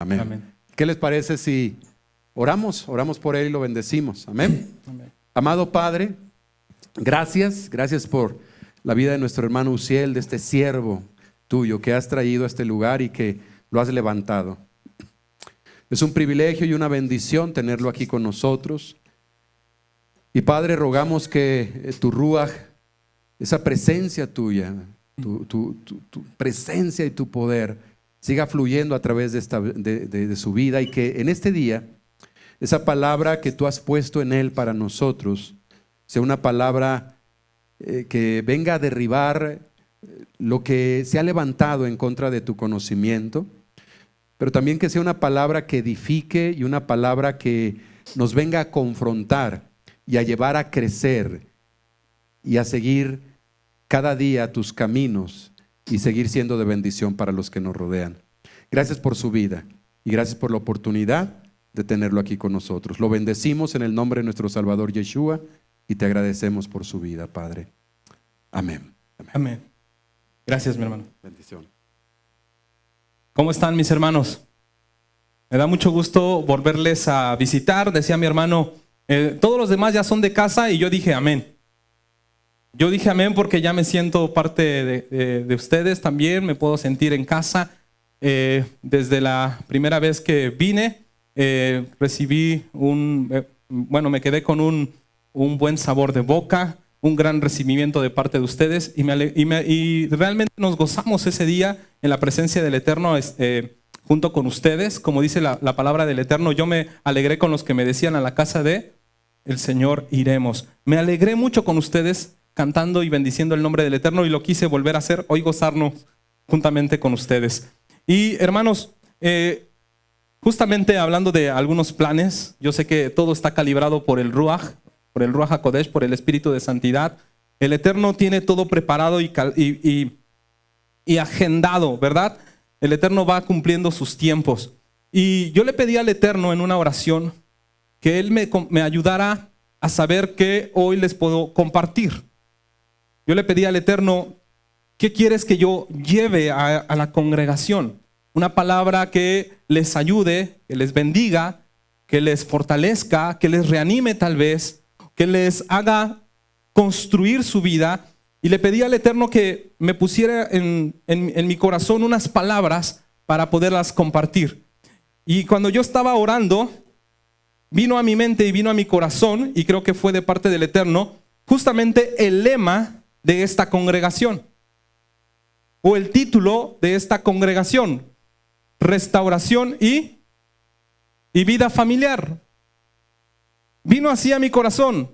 Amén. Amén. ¿Qué les parece si oramos por él y lo bendecimos? Amén. Amén. Amado Padre, gracias por la vida de nuestro hermano Uziel, de este siervo tuyo que has traído a este lugar y que lo has levantado. Es un privilegio y una bendición tenerlo aquí con nosotros. Y Padre, rogamos que tu Ruaj, esa presencia tuya, tu presencia y tu poder siga fluyendo a través de su vida, y que en este día esa palabra que tú has puesto en él para nosotros sea una palabra que venga a derribar lo que se ha levantado en contra de tu conocimiento, pero también que sea una palabra que edifique y una palabra que nos venga a confrontar y a llevar a crecer y a seguir cada día tus caminos y seguir siendo de bendición para los que nos rodean. Gracias por su vida y gracias por la oportunidad de tenerlo aquí con nosotros. Lo bendecimos en el nombre de nuestro Salvador Yeshua y te agradecemos por su vida, Padre. Amén. Amén. Amén. Gracias, mi hermano. Bendición. ¿Cómo están, mis hermanos? Me da mucho gusto volverles a visitar. Decía mi hermano, todos los demás ya son de casa, y yo dije amén. Yo dije amén porque ya me siento parte de ustedes también, me puedo sentir en casa. Desde la primera vez que vine, recibí me quedé con un buen sabor de boca, un gran recibimiento de parte de ustedes, y realmente nos gozamos ese día en la presencia del Eterno junto con ustedes. Como dice la palabra del Eterno, yo me alegré con los que me decían: a la casa de el Señor iremos. Me alegré mucho con ustedes cantando y bendiciendo el nombre del Eterno, y lo quise volver a hacer hoy, gozarnos juntamente con ustedes. Y hermanos, justamente hablando de algunos planes, yo sé que todo está calibrado por el Ruaj HaKodesh, por el Espíritu de Santidad. El Eterno tiene todo preparado y agendado, ¿verdad? El Eterno va cumpliendo sus tiempos. Y yo le pedí al Eterno en una oración que Él me ayudara a saber qué hoy les puedo compartir. Yo le pedí al Eterno: ¿qué quieres que yo lleve a la congregación? Una palabra que les ayude, que les bendiga, que les fortalezca, que les reanime tal vez, que les haga construir su vida. Y le pedí al Eterno que me pusiera en mi corazón unas palabras para poderlas compartir. Y cuando yo estaba orando, vino a mi mente y vino a mi corazón, y creo que fue de parte del Eterno, justamente el lema de esta congregación, o el título de esta congregación: restauración y vida familiar. Vino así a mi corazón.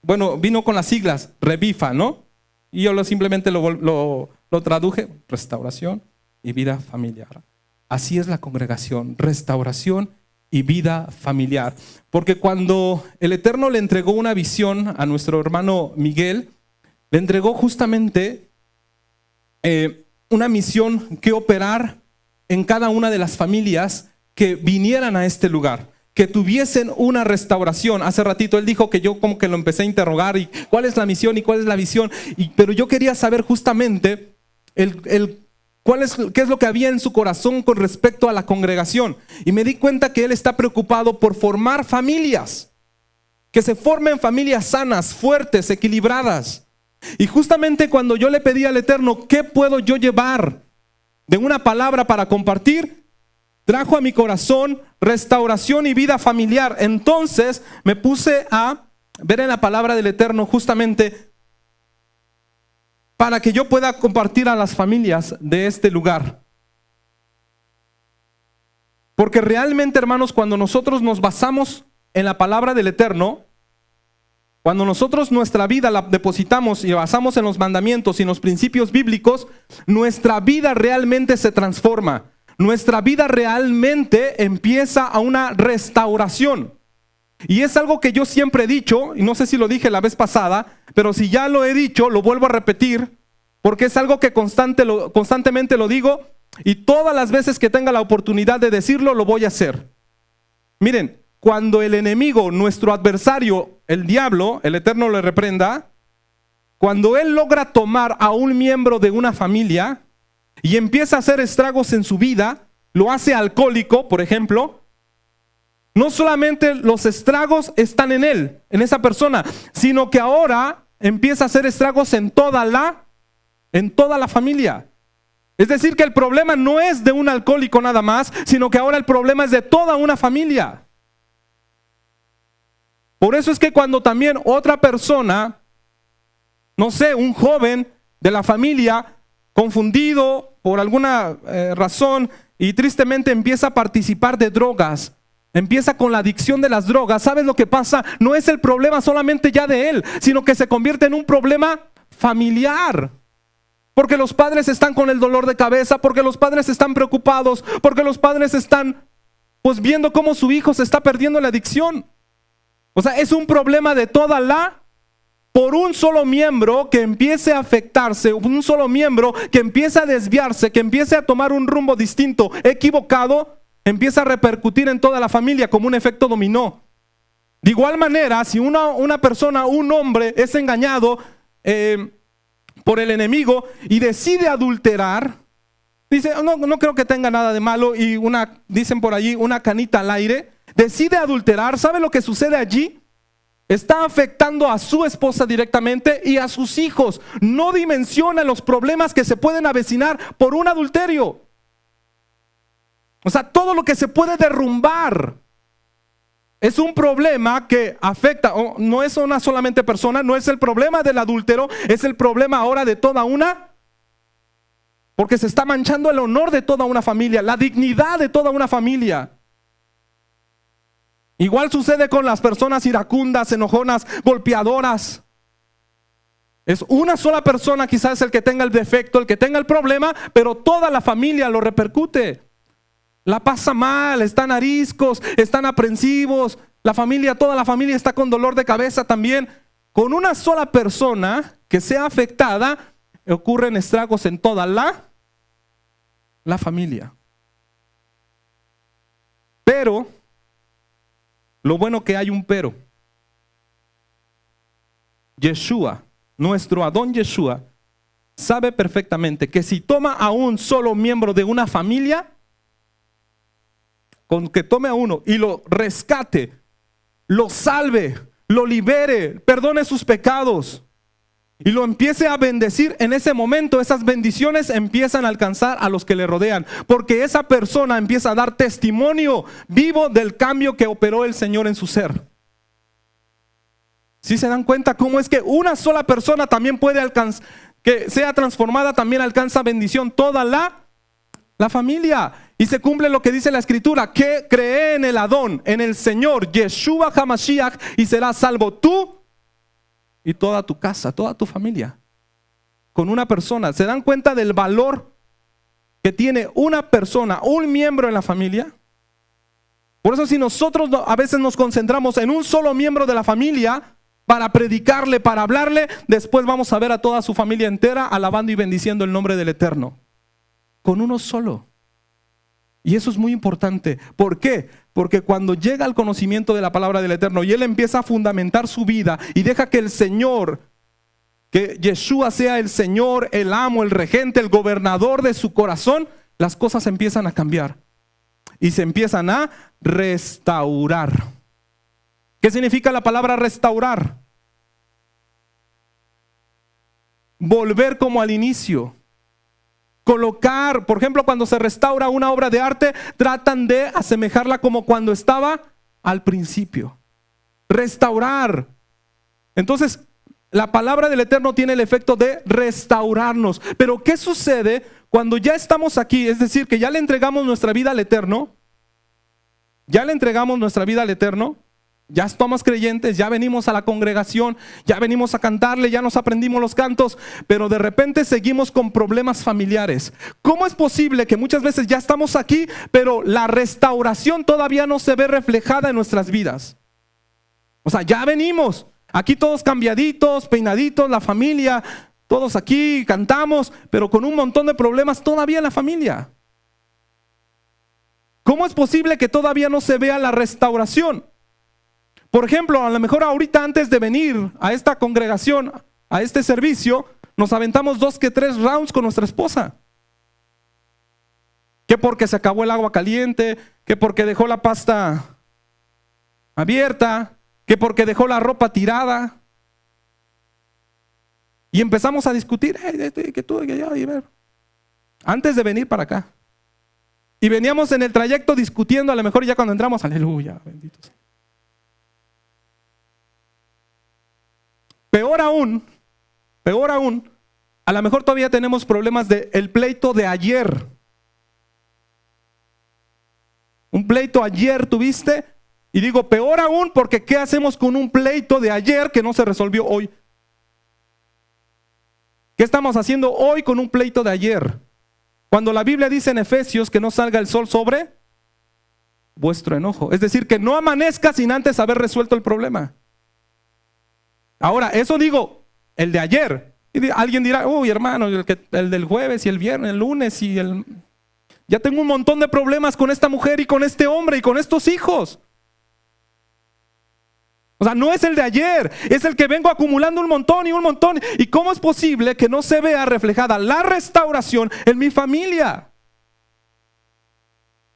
Bueno, vino con las siglas REVIFA, ¿no? Y yo simplemente lo traduje: restauración y vida familiar. Así es la congregación: restauración y vida familiar. Porque cuando el Eterno le entregó una visión a nuestro hermano Miguel, le entregó justamente una misión que operar en cada una de las familias que vinieran a este lugar, que tuviesen una restauración. Hace ratito él dijo que yo como que lo empecé a interrogar, y cuál es la misión y cuál es la visión, pero yo quería saber justamente qué es lo que había en su corazón con respecto a la congregación. Y me di cuenta que él está preocupado por formar familias, que se formen familias sanas, fuertes, equilibradas. Y justamente cuando yo le pedí al Eterno qué puedo yo llevar de una palabra para compartir, trajo a mi corazón restauración y vida familiar. Entonces me puse a ver en la palabra del Eterno justamente para que yo pueda compartir a las familias de este lugar. Porque realmente, hermanos, cuando nosotros nos basamos en la palabra del Eterno, cuando nosotros nuestra vida la depositamos y basamos en los mandamientos y en los principios bíblicos, nuestra vida realmente se transforma. Nuestra vida realmente empieza a una restauración. Y es algo que yo siempre he dicho, y no sé si lo dije la vez pasada, pero si ya lo he dicho, lo vuelvo a repetir, porque es algo que constantemente lo digo, y todas las veces que tenga la oportunidad de decirlo, lo voy a hacer. Miren, cuando el enemigo, nuestro adversario, el diablo, el Eterno le reprenda, cuando él logra tomar a un miembro de una familia y empieza a hacer estragos en su vida, lo hace alcohólico, por ejemplo, no solamente los estragos están en él, en esa persona, sino que ahora empieza a hacer estragos en toda la familia. Es decir, que el problema no es de un alcohólico nada más, sino que ahora el problema es de toda una familia. Por eso es que cuando también otra persona, no sé, un joven de la familia, confundido por alguna razón y tristemente empieza a participar de drogas, empieza con la adicción de las drogas, ¿sabes lo que pasa? No es el problema solamente ya de él, sino que se convierte en un problema familiar. Porque los padres están con el dolor de cabeza, porque los padres están preocupados, porque los padres están pues viendo cómo su hijo se está perdiendo la adicción. O sea, es un problema de toda por un solo miembro que empiece a afectarse, un solo miembro que empiece a desviarse, que empiece a tomar un rumbo distinto, equivocado, empieza a repercutir en toda la familia como un efecto dominó. De igual manera, si una persona, un hombre es engañado por el enemigo y decide adulterar, dice, no creo que tenga nada de malo, y dicen por allí, una canita al aire, decide adulterar, ¿sabe lo que sucede allí? Está afectando a su esposa directamente y a sus hijos. No dimensiona los problemas que se pueden avecinar por un adulterio. O sea, todo lo que se puede derrumbar es un problema que afecta, no es una solamente persona, no es el problema del adúltero, es el problema ahora de toda una, porque se está manchando el honor de toda una familia, la dignidad de toda una familia. Igual sucede con las personas iracundas, enojonas, golpeadoras. Es una sola persona quizás el que tenga el defecto, el que tenga el problema, pero toda la familia lo repercute. La pasa mal, están ariscos, están aprensivos. Toda la familia está con dolor de cabeza también. Con una sola persona que sea afectada, ocurren estragos en toda la familia. Pero lo bueno que hay un pero. Yeshua, nuestro Adón Yeshua, sabe perfectamente que si toma a un solo miembro de una familia, con que tome a uno y lo rescate, lo salve, lo libere, perdone sus pecados y lo empiece a bendecir, en ese momento esas bendiciones empiezan a alcanzar a los que le rodean, porque esa persona empieza a dar testimonio vivo del cambio que operó el Señor en su ser. ¿Sí se dan cuenta cómo es que una sola persona también puede alcanzar, que sea transformada, también alcanza bendición toda la familia? Y se cumple lo que dice la Escritura, que cree en el Adón, en el Señor Yeshua HaMashiach, y serás salvo tú y toda tu casa, toda tu familia. Con una persona. ¿Se dan cuenta del valor que tiene una persona, un miembro en la familia? Por eso, si nosotros a veces nos concentramos en un solo miembro de la familia para predicarle, para hablarle, después vamos a ver a toda su familia entera alabando y bendiciendo el nombre del Eterno. Con uno solo. Y eso es muy importante. ¿Por qué? Porque cuando llega al conocimiento de la palabra del Eterno y él empieza a fundamentar su vida y deja que el Señor, que Yeshua sea el Señor, el amo, el regente, el gobernador de su corazón, las cosas empiezan a cambiar y se empiezan a restaurar. ¿Qué significa la palabra restaurar? Volver como al inicio. Colocar, por ejemplo, cuando se restaura una obra de arte, tratan de asemejarla como cuando estaba al principio. Restaurar. Entonces, la palabra del Eterno tiene el efecto de restaurarnos. Pero ¿qué sucede cuando ya estamos aquí? Es decir, que ya le entregamos nuestra vida al Eterno. Ya le entregamos nuestra vida al Eterno. Ya estamos creyentes, ya venimos a la congregación, ya venimos a cantarle, ya nos aprendimos los cantos, pero de repente seguimos con problemas familiares. ¿Cómo es posible que muchas veces ya estamos aquí, pero la restauración todavía no se ve reflejada en nuestras vidas? O sea, ya venimos, aquí todos cambiaditos, peinaditos, la familia, todos aquí cantamos, pero con un montón de problemas todavía en la familia. ¿Cómo es posible que todavía no se vea la restauración? Por ejemplo, a lo mejor ahorita antes de venir a esta congregación, a este servicio, nos aventamos 2 que 3 rounds con nuestra esposa. que porque se acabó el agua caliente, que porque dejó la pasta abierta, que porque dejó la ropa tirada. Y empezamos a discutir, que tú, que yo, antes de venir para acá. Y veníamos en el trayecto discutiendo, a lo mejor ya cuando entramos, aleluya, bendito sea. Peor aún, a lo mejor todavía tenemos problemas del pleito de ayer. Un pleito ayer tuviste, y digo peor aún porque ¿qué hacemos con un pleito de ayer que no se resolvió hoy? ¿Qué estamos haciendo hoy con un pleito de ayer? Cuando la Biblia dice en Efesios que no salga el sol sobre vuestro enojo. Es decir, que no amanezca sin antes haber resuelto el problema. Ahora, eso digo, el de ayer. Y alguien dirá, uy hermano, el del jueves y el viernes, el lunes y el... Ya tengo un montón de problemas con esta mujer y con este hombre y con estos hijos. O sea, no es el de ayer, es el que vengo acumulando un montón y un montón. ¿Y cómo es posible que no se vea reflejada la restauración en mi familia?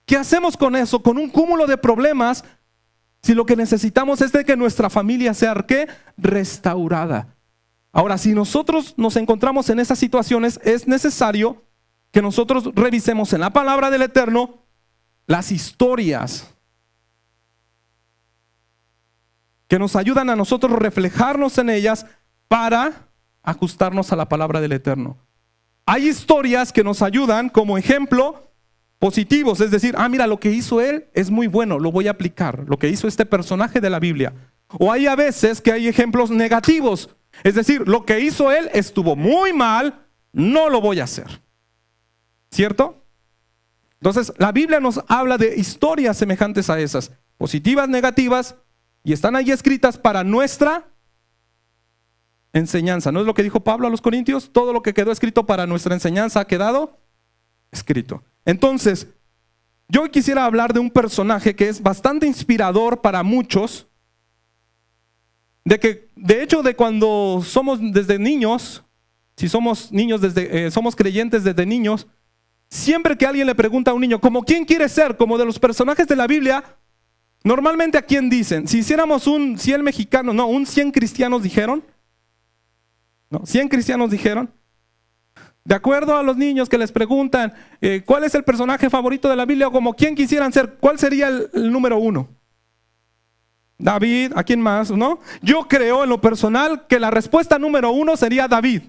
¿Qué hacemos con eso? Con un cúmulo de problemas, si lo que necesitamos es de que nuestra familia sea ¿qué? Restaurada. Ahora, si nosotros nos encontramos en esas situaciones, es necesario que nosotros revisemos en la palabra del Eterno las historias que nos ayudan a nosotros reflejarnos en ellas para ajustarnos a la palabra del Eterno. Hay historias que nos ayudan como ejemplo positivos, es decir, mira, lo que hizo él es muy bueno, lo voy a aplicar, lo que hizo este personaje de la Biblia. O hay a veces que hay ejemplos negativos, es decir, lo que hizo él estuvo muy mal, no lo voy a hacer. ¿Cierto? Entonces, la Biblia nos habla de historias semejantes a esas, positivas, negativas, y están ahí escritas para nuestra enseñanza. ¿No es lo que dijo Pablo a los Corintios? Todo lo que quedó escrito para nuestra enseñanza ha quedado escrito. Entonces, yo hoy quisiera hablar de un personaje que es bastante inspirador para muchos, de hecho, de cuando somos desde niños, si somos niños somos creyentes desde niños, siempre que alguien le pregunta a un niño, ¿como quién quiere ser? Como de los personajes de la Biblia, normalmente ¿a quién dicen? Si hiciéramos un 100 mexicanos, no, un 100 cristianos dijeron. No, 100 cristianos dijeron. De acuerdo a los niños que les preguntan, ¿cuál es el personaje favorito de la Biblia? O como quién quisieran ser, ¿cuál sería el número uno? David, ¿a quién más? ¿No? Yo creo en lo personal que la respuesta número uno sería David.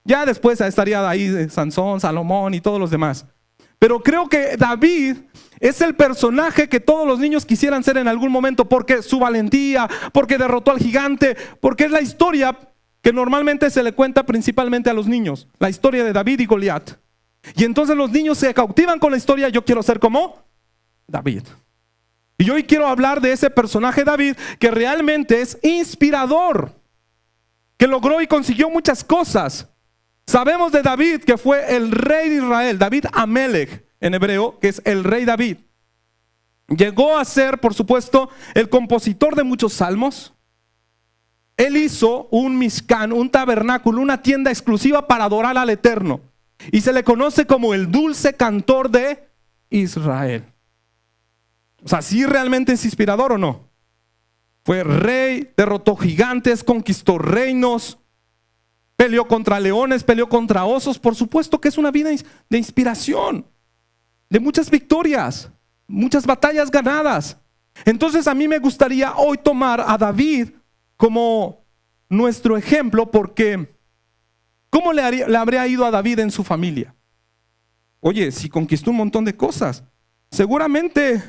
Ya después estaría ahí Sansón, Salomón y todos los demás. Pero creo que David es el personaje que todos los niños quisieran ser en algún momento, porque su valentía, porque derrotó al gigante, porque es la historia que normalmente se le cuenta principalmente a los niños, la historia de David y Goliat. Y entonces los niños se cautivan con la historia, yo quiero ser como David. Y hoy quiero hablar de ese personaje David que realmente es inspirador, que logró y consiguió muchas cosas. Sabemos de David que fue el rey de Israel, David Amelech en hebreo, que es el rey David. Llegó a ser, por supuesto, el compositor de muchos salmos. Él hizo un Mishkan, un tabernáculo, una tienda exclusiva para adorar al Eterno. Y se le conoce como el dulce cantor de Israel. O sea, ¿sí realmente es inspirador o no? Fue rey, derrotó gigantes, conquistó reinos, peleó contra leones, peleó contra osos. Por supuesto que es una vida de inspiración, de muchas victorias, muchas batallas ganadas. Entonces a mí me gustaría hoy tomar a David como nuestro ejemplo, porque ¿cómo le habría ido a David en su familia? Oye, si conquistó un montón de cosas, seguramente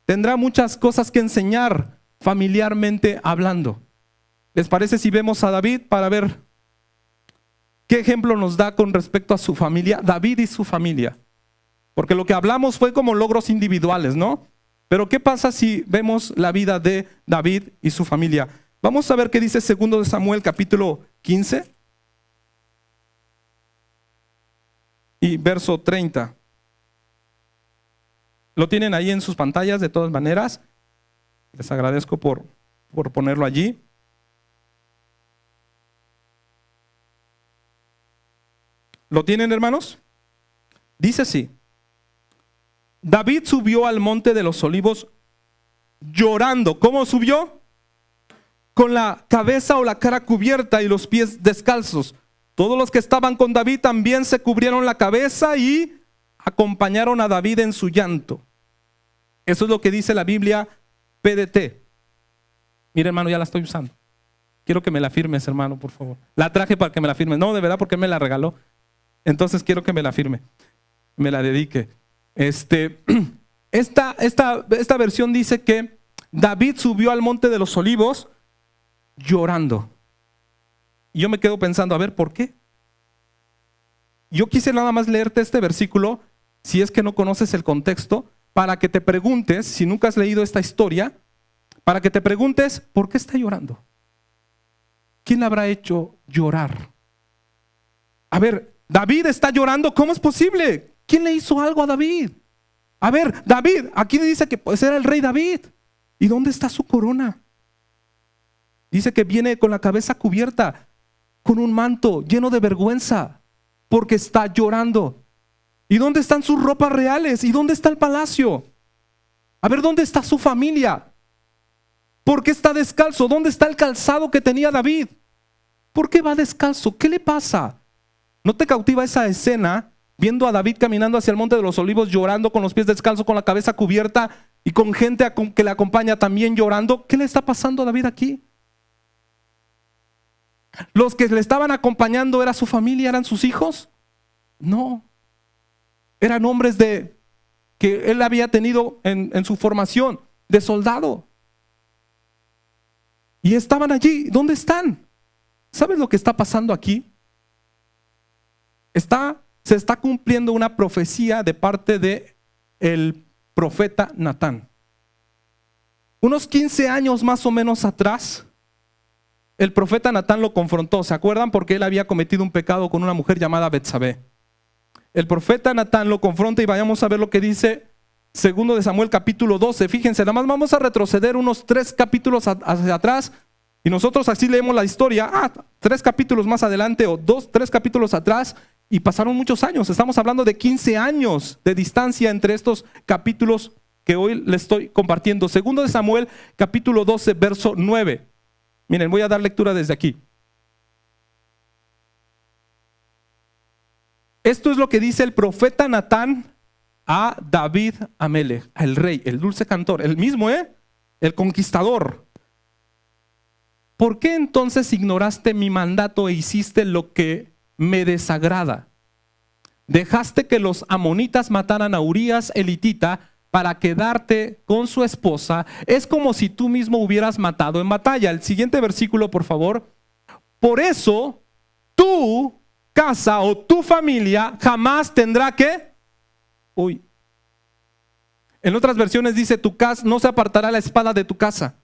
tendrá muchas cosas que enseñar familiarmente hablando. ¿Les parece si vemos a David para ver qué ejemplo nos da con respecto a su familia? David y su familia. Porque lo que hablamos fue como logros individuales, ¿no? Pero ¿qué pasa si vemos la vida de David y su familia? Vamos a ver qué dice 2 de Samuel capítulo 15 y verso 30. Lo tienen ahí en sus pantallas de todas maneras. Les agradezco por ponerlo allí. ¿Lo tienen, hermanos? Dice así: David subió al monte de los olivos llorando. ¿Cómo subió? Con la cabeza o la cara cubierta y los pies descalzos. Todos los que estaban con David también se cubrieron la cabeza y acompañaron a David en su llanto. Eso es lo que dice la Biblia PDT. Mira, hermano, ya la estoy usando. Quiero que me la firmes, hermano, por favor. La traje para que me la firmes. No, de verdad, porque él me la regaló. Entonces quiero que me la firme. Me la dedique. Esta versión dice que David subió al monte de los olivos llorando. Y yo me quedo pensando, a ver, ¿por qué? Yo quise nada más leerte este versículo, si es que no conoces el contexto, para que te preguntes, si nunca has leído esta historia, para que te preguntes, ¿por qué está llorando? ¿Quién le habrá hecho llorar? A ver, David está llorando, ¿cómo es posible? ¿Quién le hizo algo a David? A ver, David, aquí dice que pues era el rey David. ¿Y dónde está su corona? Dice que viene con la cabeza cubierta, con un manto lleno de vergüenza, porque está llorando. ¿Y dónde están sus ropas reales? ¿Y dónde está el palacio? A ver, ¿dónde está su familia? ¿Por qué está descalzo? ¿Dónde está el calzado que tenía David? ¿Por qué va descalzo? ¿Qué le pasa? ¿No te cautiva esa escena viendo a David caminando hacia el monte de los olivos llorando con los pies descalzos, con la cabeza cubierta y con gente que le acompaña también llorando? ¿Qué le está pasando a David aquí? ¿Los que le estaban acompañando era su familia, eran sus hijos? No. Eran hombres que él había tenido en su formación de soldado. Y estaban allí. ¿Dónde están? ¿Sabes lo que está pasando aquí? Se está cumpliendo una profecía de parte del profeta Natán. Unos 15 años más o menos atrás, el profeta Natán lo confrontó. ¿Se acuerdan? Porque él había cometido un pecado con una mujer llamada Betsabé. El profeta Natán lo confronta y vayamos a ver lo que dice 2 de Samuel capítulo 12. Fíjense, nada más vamos a retroceder unos 3 capítulos hacia atrás y nosotros así leemos la historia. 3 capítulos más adelante o 3 capítulos atrás y pasaron muchos años. Estamos hablando de 15 años de distancia entre estos capítulos que hoy les estoy compartiendo. 2 de Samuel capítulo 12 verso 9. Miren, voy a dar lectura desde aquí. Esto es lo que dice el profeta Natán a David Amelech, el rey, el dulce cantor, el mismo, el conquistador. ¿Por qué entonces ignoraste mi mandato e hiciste lo que me desagrada? Dejaste que los amonitas mataran a Urías elitita para quedarte con su esposa. Es como si tú mismo hubieras matado en batalla. El siguiente versículo, por favor. Por eso, tu casa o tu familia jamás tendrá que... En otras versiones dice, tu casa no se apartará la espada de tu casa.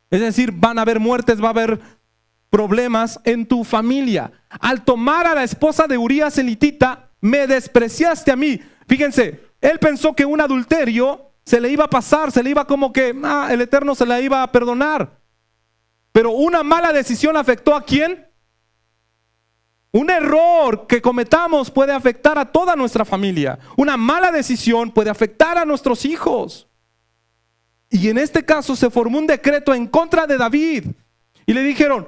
Es decir, van a haber muertes, va a haber problemas en tu familia. Al tomar a la esposa de Urías elitita, me despreciaste a mí. Fíjense, él pensó que un adulterio se le iba a pasar, se le iba como que el Eterno se la iba a perdonar. Pero una mala decisión afectó ¿a quién? Un error que cometamos puede afectar a toda nuestra familia. Una mala decisión puede afectar a nuestros hijos. Y en este caso se formó un decreto en contra de David. Y le dijeron,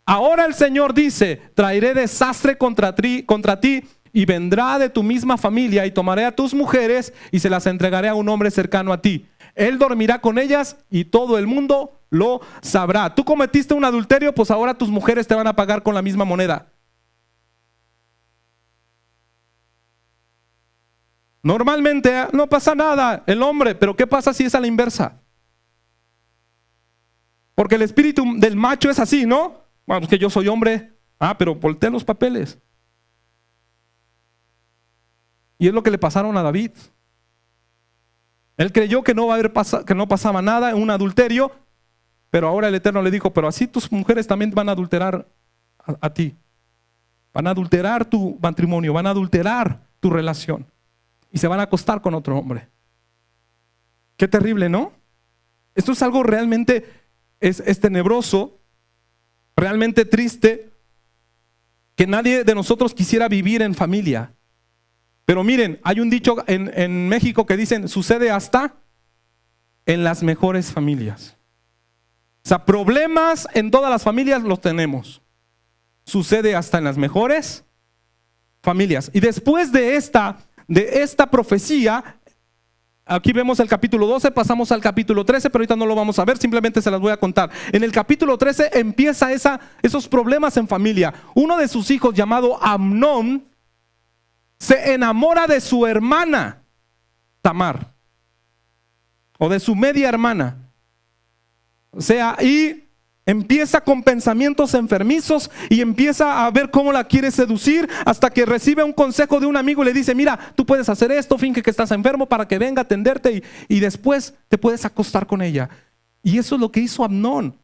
ahora el Señor dice, traeré desastre contra ti y vendrá de tu misma familia y tomaré a tus mujeres y se las entregaré a un hombre cercano a ti. Él dormirá con ellas y todo el mundo lo sabrá. Tú cometiste un adulterio, pues ahora tus mujeres te van a pagar con la misma moneda. Normalmente no pasa nada el hombre, pero ¿qué pasa si es a la inversa? Porque el espíritu del macho es así, ¿no? Bueno, es que yo soy hombre. Pero voltea los papeles. Y es lo que le pasaron a David. Él creyó que que no pasaba nada en un adulterio, pero ahora el Eterno le dijo, pero así tus mujeres también van a adulterar a ti. Van a adulterar tu matrimonio, van a adulterar tu relación. Y se van a acostar con otro hombre. Qué terrible, ¿no? Esto es algo realmente es tenebroso, realmente triste, que nadie de nosotros quisiera vivir en familia. Pero miren, hay un dicho en México que dicen, sucede hasta en las mejores familias. O sea, problemas en todas las familias los tenemos. Sucede hasta en las mejores familias. Y después de esta profecía, aquí vemos el capítulo 12, pasamos al capítulo 13, pero ahorita no lo vamos a ver, simplemente se las voy a contar. En el capítulo 13 empieza esos problemas en familia. Uno de sus hijos, llamado Amnón, se enamora de su hermana Tamar, o de su media hermana. O sea, y empieza con pensamientos enfermizos y empieza a ver cómo la quiere seducir, hasta que recibe un consejo de un amigo y le dice, mira, tú puedes hacer esto, finge que estás enfermo para que venga a atenderte y después te puedes acostar con ella. Y eso es lo que hizo Amnón.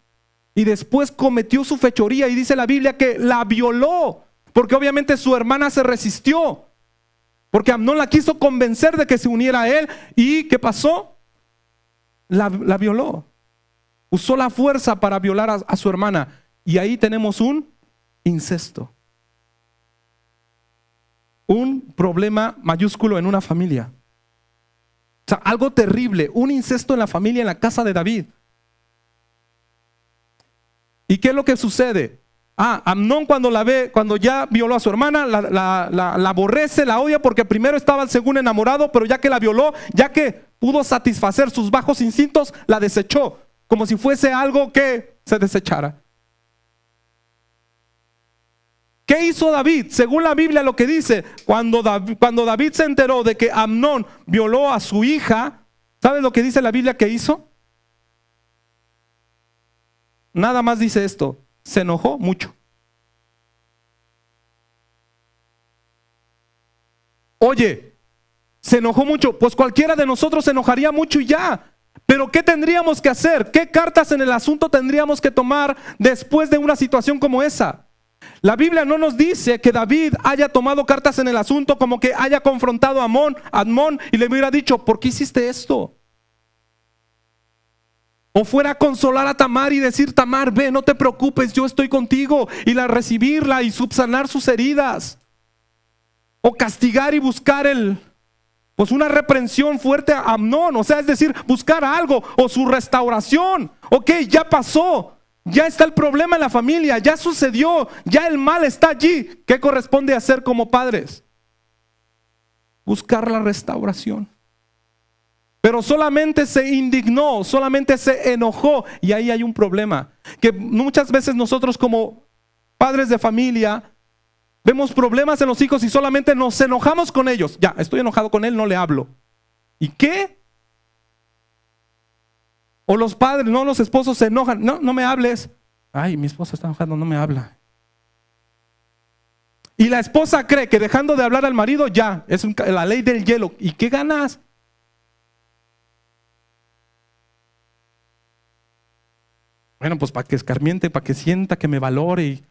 Y después cometió su fechoría y dice la Biblia que la violó, porque obviamente su hermana se resistió, porque Amnón la quiso convencer de que se uniera a él. ¿Y qué pasó? La violó. Usó la fuerza para violar a su hermana. Y ahí tenemos un incesto. Un problema mayúsculo en una familia. O sea, algo terrible. Un incesto en la familia, en la casa de David. ¿Y qué es lo que sucede? Amnón cuando la ve, cuando ya violó a su hermana, la aborrece, la odia, porque primero estaba según enamorado, pero ya que la violó, ya que pudo satisfacer sus bajos instintos, la desechó, como si fuese algo que se desechara. ¿Qué hizo David? Según la Biblia lo que dice, cuando David se enteró de que Amnón violó a su hija, ¿sabes lo que dice la Biblia que hizo? Nada más dice esto: se enojó mucho. Oye, se enojó mucho. Pues cualquiera de nosotros se enojaría mucho y ya. Pero ¿qué tendríamos que hacer? ¿Qué cartas en el asunto tendríamos que tomar después de una situación como esa? La Biblia no nos dice que David haya tomado cartas en el asunto, como que haya confrontado a Amnón y le hubiera dicho, ¿por qué hiciste esto? O fuera a consolar a Tamar y decir, Tamar, ve, no te preocupes, yo estoy contigo, y recibirla y subsanar sus heridas. O castigar y buscar pues una reprensión fuerte a Amnón, o sea, es decir, buscar algo, o su restauración. Ok, ya pasó, ya está el problema en la familia, ya sucedió, ya el mal está allí. ¿Qué corresponde hacer como padres? Buscar la restauración. Pero solamente se indignó, solamente se enojó, y ahí hay un problema. Que muchas veces nosotros como padres de familia vemos problemas en los hijos y solamente nos enojamos con ellos. Ya, estoy enojado con él, no le hablo. ¿Y qué? O los padres, no, los esposos se enojan. No me hables. Ay, mi esposa está enojando, no me habla. Y la esposa cree que dejando de hablar al marido ya, es la ley del hielo. ¿Y qué ganas? Bueno, pues para que escarmiente, para que sienta, que me valore. Y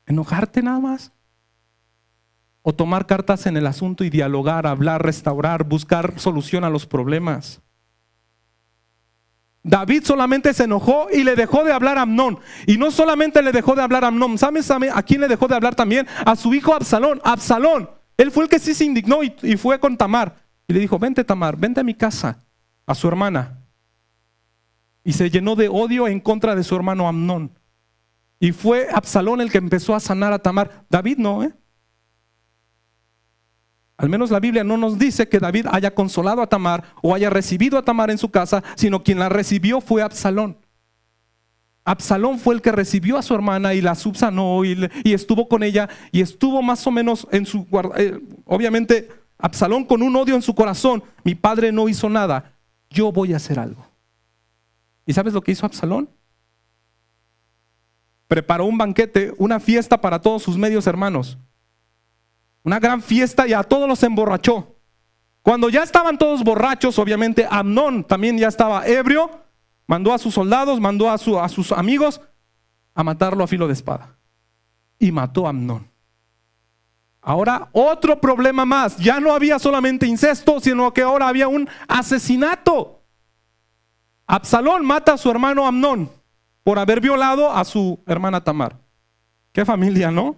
enojarte nada más. O tomar cartas en el asunto y dialogar, hablar, restaurar, buscar solución a los problemas. David solamente se enojó y le dejó de hablar a Amnón. Y no solamente le dejó de hablar a Amnón, ¿sabes a quién le dejó de hablar también? A su hijo Absalón. Absalón, él fue el que sí se indignó y fue con Tamar. Y le dijo, vente Tamar, vente a mi casa, a su hermana. Y se llenó de odio en contra de su hermano Amnón. Y fue Absalón el que empezó a sanar a Tamar. David no, Al menos la Biblia no nos dice que David haya consolado a Tamar o haya recibido a Tamar en su casa, sino quien la recibió fue Absalón. Absalón fue el que recibió a su hermana y la subsanó y estuvo con ella y estuvo más o menos en su obviamente Absalón con un odio en su corazón. Mi padre no hizo nada, yo voy a hacer algo. ¿Y sabes lo que hizo Absalón? Preparó un banquete, una fiesta para todos sus medios hermanos. Una gran fiesta y a todos los emborrachó. Cuando ya estaban todos borrachos, obviamente Amnón también ya estaba ebrio. Mandó a sus soldados, mandó a sus amigos a matarlo a filo de espada. Y mató a Amnón. Ahora otro problema más. Ya no había solamente incesto, sino que ahora había un asesinato. Absalón mata a su hermano Amnón por haber violado a su hermana Tamar. Qué familia, ¿no?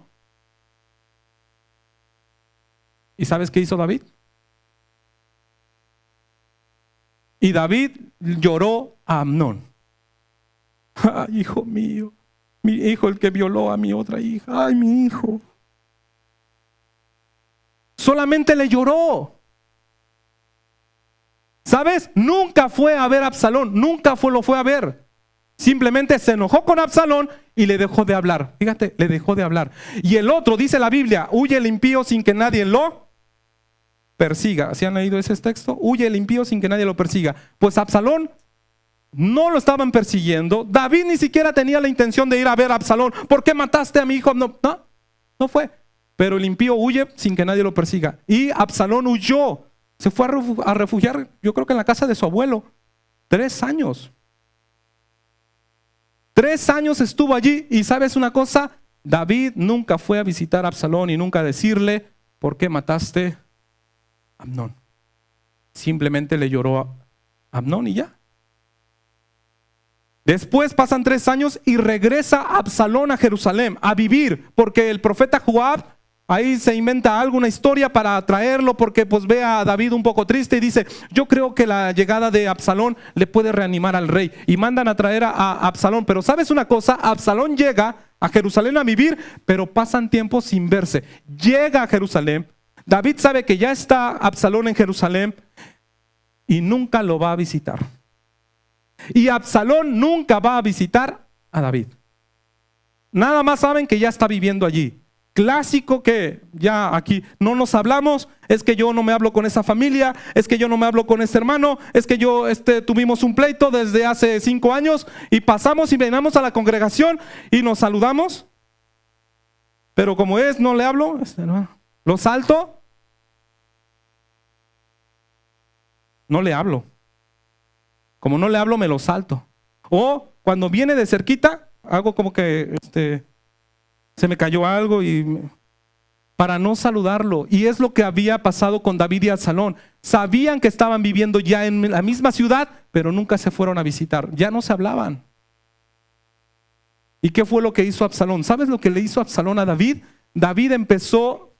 ¿Y sabes qué hizo David? Y David lloró a Amnón. Ay, hijo mío, mi hijo el que violó a mi otra hija. Ay, mi hijo. Solamente le lloró. ¿Sabes? Nunca fue a ver a Absalón, lo fue a ver. Simplemente se enojó con Absalón y le dejó de hablar. Fíjate, le dejó de hablar. Y el otro, dice la Biblia, huye el impío sin que nadie lo persiga. ¿Sí han leído ese texto? Huye el impío sin que nadie lo persiga. Pues Absalón no lo estaban persiguiendo. David ni siquiera tenía la intención de ir a ver a Absalón. ¿Por qué mataste a mi hijo? No fue. Pero el impío huye sin que nadie lo persiga. Y Absalón huyó. Se fue a refugiar, yo creo que en la casa de su abuelo. 3 años. 3 años estuvo allí. Y ¿sabes una cosa? David nunca fue a visitar a Absalón y nunca a decirle, ¿por qué mataste a Amnón? Simplemente le lloró a Amnón y ya. Después pasan 3 años y regresa Absalón a Jerusalén a vivir, porque el profeta Joab ahí se inventa alguna historia para traerlo, porque pues ve a David un poco triste y dice, yo creo que la llegada de Absalón le puede reanimar al rey, y mandan a traer a Absalón. Pero ¿sabes una cosa? Absalón llega a Jerusalén a vivir, pero pasan tiempos sin verse. Llega a Jerusalén, David sabe que ya está Absalón en Jerusalén y nunca lo va a visitar. Y Absalón nunca va a visitar a David. Nada más saben que ya está viviendo allí. Clásico que ya aquí no nos hablamos, es que yo no me hablo con esa familia, es que yo no me hablo con ese hermano, es que yo tuvimos un pleito desde hace 5 años y pasamos y venimos a la congregación y nos saludamos, pero como no le hablo, lo salto, no le hablo. Como no le hablo, me lo salto. O cuando viene de cerquita, hago como que se me cayó algo para no saludarlo. Y es lo que había pasado con David y Absalón. Sabían que estaban viviendo ya en la misma ciudad, pero nunca se fueron a visitar. Ya no se hablaban. ¿Y qué fue lo que hizo Absalón? ¿Sabes lo que le hizo Absalón a David? David empezó,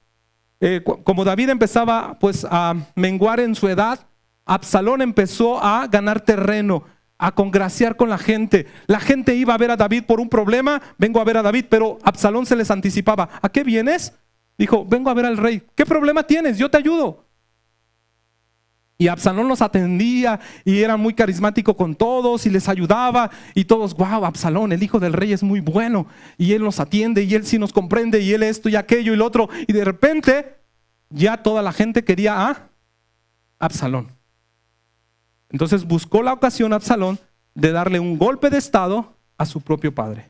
como David empezaba pues a menguar en su edad, Absalón empezó a ganar terreno, a congraciar con la gente. La gente iba a ver a David por un problema, vengo a ver a David, pero Absalón se les anticipaba. ¿A qué vienes? Dijo, vengo a ver al rey. ¿Qué problema tienes? Yo te ayudo. Y Absalón los atendía y era muy carismático con todos y les ayudaba y todos, wow, Absalón, el hijo del rey es muy bueno y él nos atiende y él sí nos comprende y él esto y aquello y lo otro. Y de repente ya toda la gente quería a Absalón. Entonces buscó la ocasión Absalón de darle un golpe de estado a su propio padre,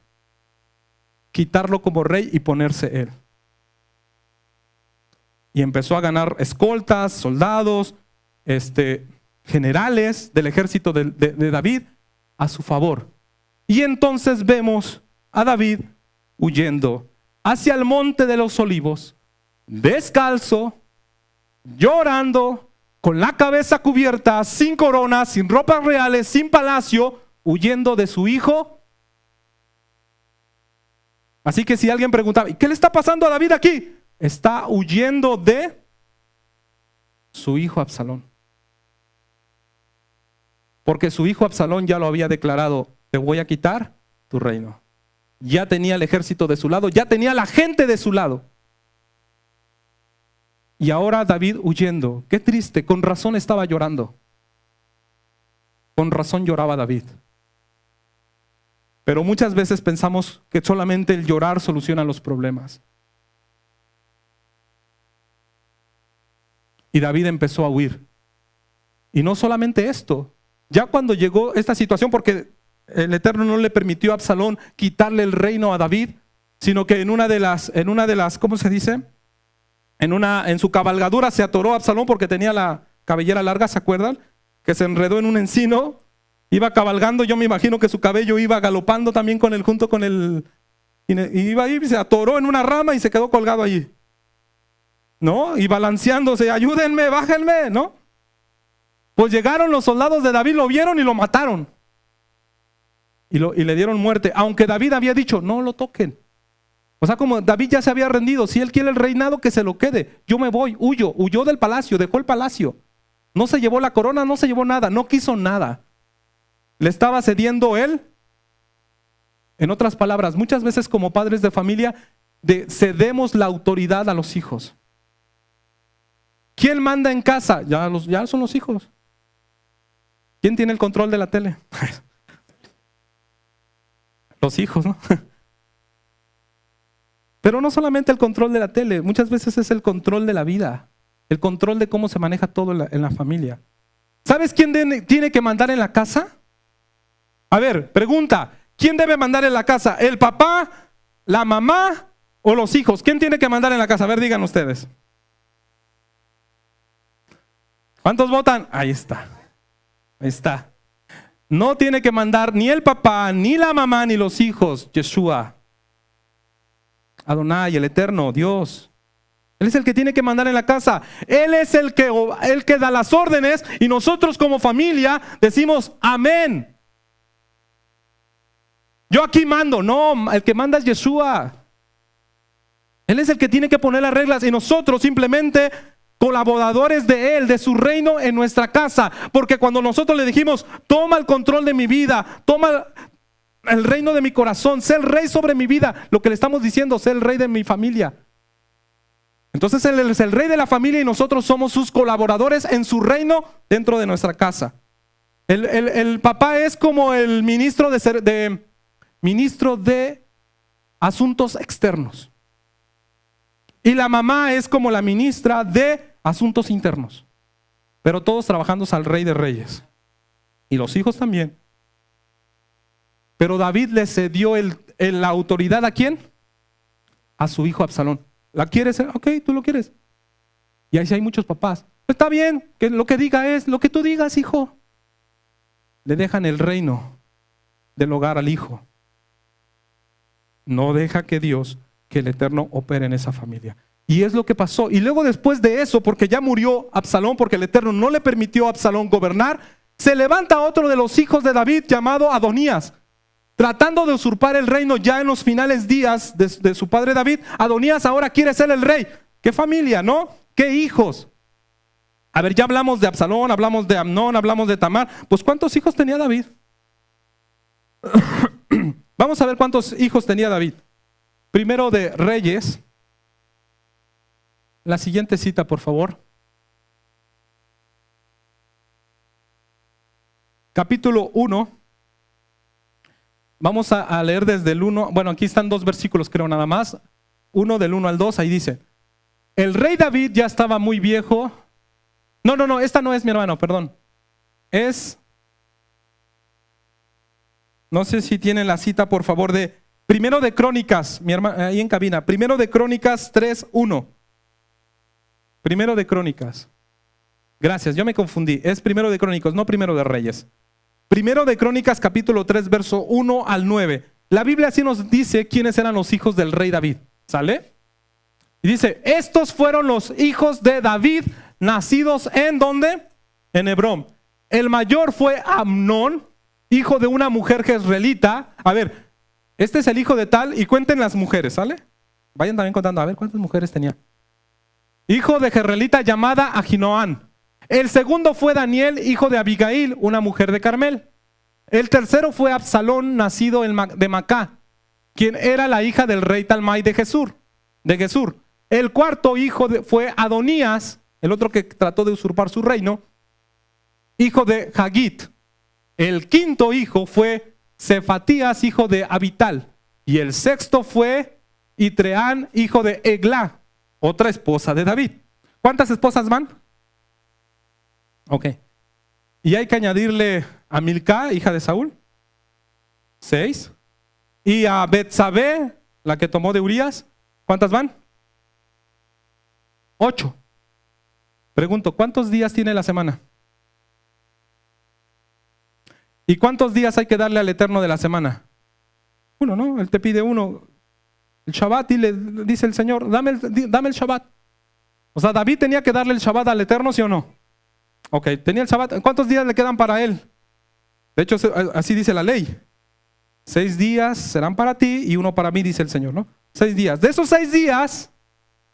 quitarlo como rey y ponerse él. Y empezó a ganar escoltas, soldados, generales del ejército de David a su favor. Y entonces vemos a David huyendo hacia el monte de los olivos, descalzo, llorando, con la cabeza cubierta, sin corona, sin ropas reales, sin palacio, huyendo de su hijo. Así que si alguien preguntaba, ¿y qué le está pasando a David aquí? Está huyendo de su hijo Absalón. Porque su hijo Absalón ya lo había declarado, te voy a quitar tu reino. Ya tenía el ejército de su lado, ya tenía la gente de su lado. Y ahora David huyendo. Qué triste, con razón estaba llorando. Con razón lloraba David. Pero muchas veces pensamos que solamente el llorar soluciona los problemas. Y David empezó a huir. Y no solamente esto. Ya cuando llegó esta situación, porque el Eterno no le permitió a Absalón quitarle el reino a David, sino que en una de las, ¿cómo se dice? En su cabalgadura se atoró Absalón porque tenía la cabellera larga, ¿se acuerdan? Que se enredó en un encino, iba cabalgando, yo me imagino que su cabello iba galopando también con él, junto con él, y iba ahí, se atoró en una rama y se quedó colgado allí, ¿no? Y balanceándose, ayúdenme, bájenme, ¿no? Pues llegaron los soldados de David, lo vieron y lo mataron. Y le dieron muerte, aunque David había dicho, no lo toquen. O sea, como David ya se había rendido, si él quiere el reinado, que se lo quede. Yo me voy, huyó del palacio, dejó el palacio. No se llevó la corona, no se llevó nada, no quiso nada. Le estaba cediendo él. En otras palabras, muchas veces como padres de familia cedemos la autoridad a los hijos. ¿Quién manda en casa? Ya son los hijos. ¿Quién tiene el control de la tele? Los hijos, ¿no? Pero no solamente el control de la tele, muchas veces es el control de la vida, el control de cómo se maneja todo en la familia. ¿Sabes quién tiene que mandar en la casa? A ver, pregunta, ¿quién debe mandar en la casa? ¿El papá, la mamá o los hijos? ¿Quién tiene que mandar en la casa? A ver, digan ustedes. ¿Cuántos votan? Ahí está. Ahí está. No tiene que mandar ni el papá, ni la mamá, ni los hijos. Yeshua, Adonai, el Eterno, Dios. Él es el que tiene que mandar en la casa. Él es el que da las órdenes y nosotros como familia decimos amén. Yo aquí mando. No, el que manda es Yeshua. Él es el que tiene que poner las reglas y nosotros simplemente colaboradores de Él, de su reino en nuestra casa. Porque cuando nosotros le dijimos, toma el control de mi vida, toma el reino de mi corazón, sé el rey sobre mi vida, lo que le estamos diciendo, sé el rey de mi familia. Entonces Él es el rey de la familia y nosotros somos sus colaboradores en su reino dentro de nuestra casa. El papá es como el ministro de asuntos externos. Y la mamá es como la ministra de asuntos internos. Pero todos trabajando al Rey de Reyes. Y los hijos también. Pero David le cedió la autoridad ¿a quién? A su hijo Absalón. ¿La quieres? Ok, tú lo quieres. Y ahí sí hay muchos papás. Está bien, que lo que diga es lo que tú digas, hijo. Le dejan el reino del hogar al hijo. No deja que Dios, que el Eterno opere en esa familia. Y es lo que pasó. Y luego después de eso, porque ya murió Absalón, porque el Eterno no le permitió a Absalón gobernar, se levanta otro de los hijos de David llamado Adonías, tratando de usurpar el reino ya en los finales días de su padre David. Adonías ahora quiere ser el rey. ¿Qué familia, no? ¿Qué hijos? A ver, ya hablamos de Absalón, hablamos de Amnón, hablamos de Tamar. Pues ¿cuántos hijos tenía David? Vamos a ver cuántos hijos tenía David. Primero de Reyes. La siguiente cita, por favor. Capítulo 1. Vamos a leer desde el 1. Bueno, aquí están 2 versículos, creo nada más. Uno del 1 al 2, ahí dice: el rey David ya estaba muy viejo. No, esta no es, mi hermano, perdón. No sé si tienen la cita, por favor, de Primero de Crónicas, mi hermano, ahí en cabina. Primero de Crónicas 3:1. Primero de Crónicas. Gracias, yo me confundí. Es Primero de Crónicas, no Primero de Reyes. Primero de Crónicas, capítulo 3, verso 1 al 9. La Biblia así nos dice quiénes eran los hijos del rey David. ¿Sale? Y dice: estos fueron los hijos de David, nacidos ¿en dónde? En Hebrón. El mayor fue Amnón, hijo de una mujer jezreelita. A ver, este es el hijo de tal, y cuenten las mujeres, ¿sale? Vayan también contando, a ver cuántas mujeres tenía. Hijo de jezreelita llamada Ahinoam. El segundo fue Daniel, hijo de Abigail, una mujer de Carmel. El tercero fue Absalón, nacido de Macá, quien era la hija del rey Talmai de Gesur. El cuarto hijo fue Adonías, el otro que trató de usurpar su reino, hijo de Hagit. El quinto hijo fue Cefatías, hijo de Abital. Y el sexto fue Itreán, hijo de Eglá, otra esposa de David. ¿Cuántas esposas van? Ok. Y hay que añadirle a Milcá, hija de Saúl, 6. Y a Betsabé, la que tomó de Urías, ¿cuántas van? 8. Pregunto, ¿cuántos días tiene la semana? ¿Y cuántos días hay que darle al Eterno de la semana? 1, ¿no? Él te pide 1. El Shabbat, y le dice el Señor, dame el Shabbat. O sea, David tenía que darle el Shabbat al Eterno, ¿sí o no? Ok, tenía el Shabbat. ¿Cuántos días le quedan para él? De hecho, así dice la ley. 6 días serán para ti y 1 para mí, dice el Señor, ¿no? 6 días. De esos 6 días,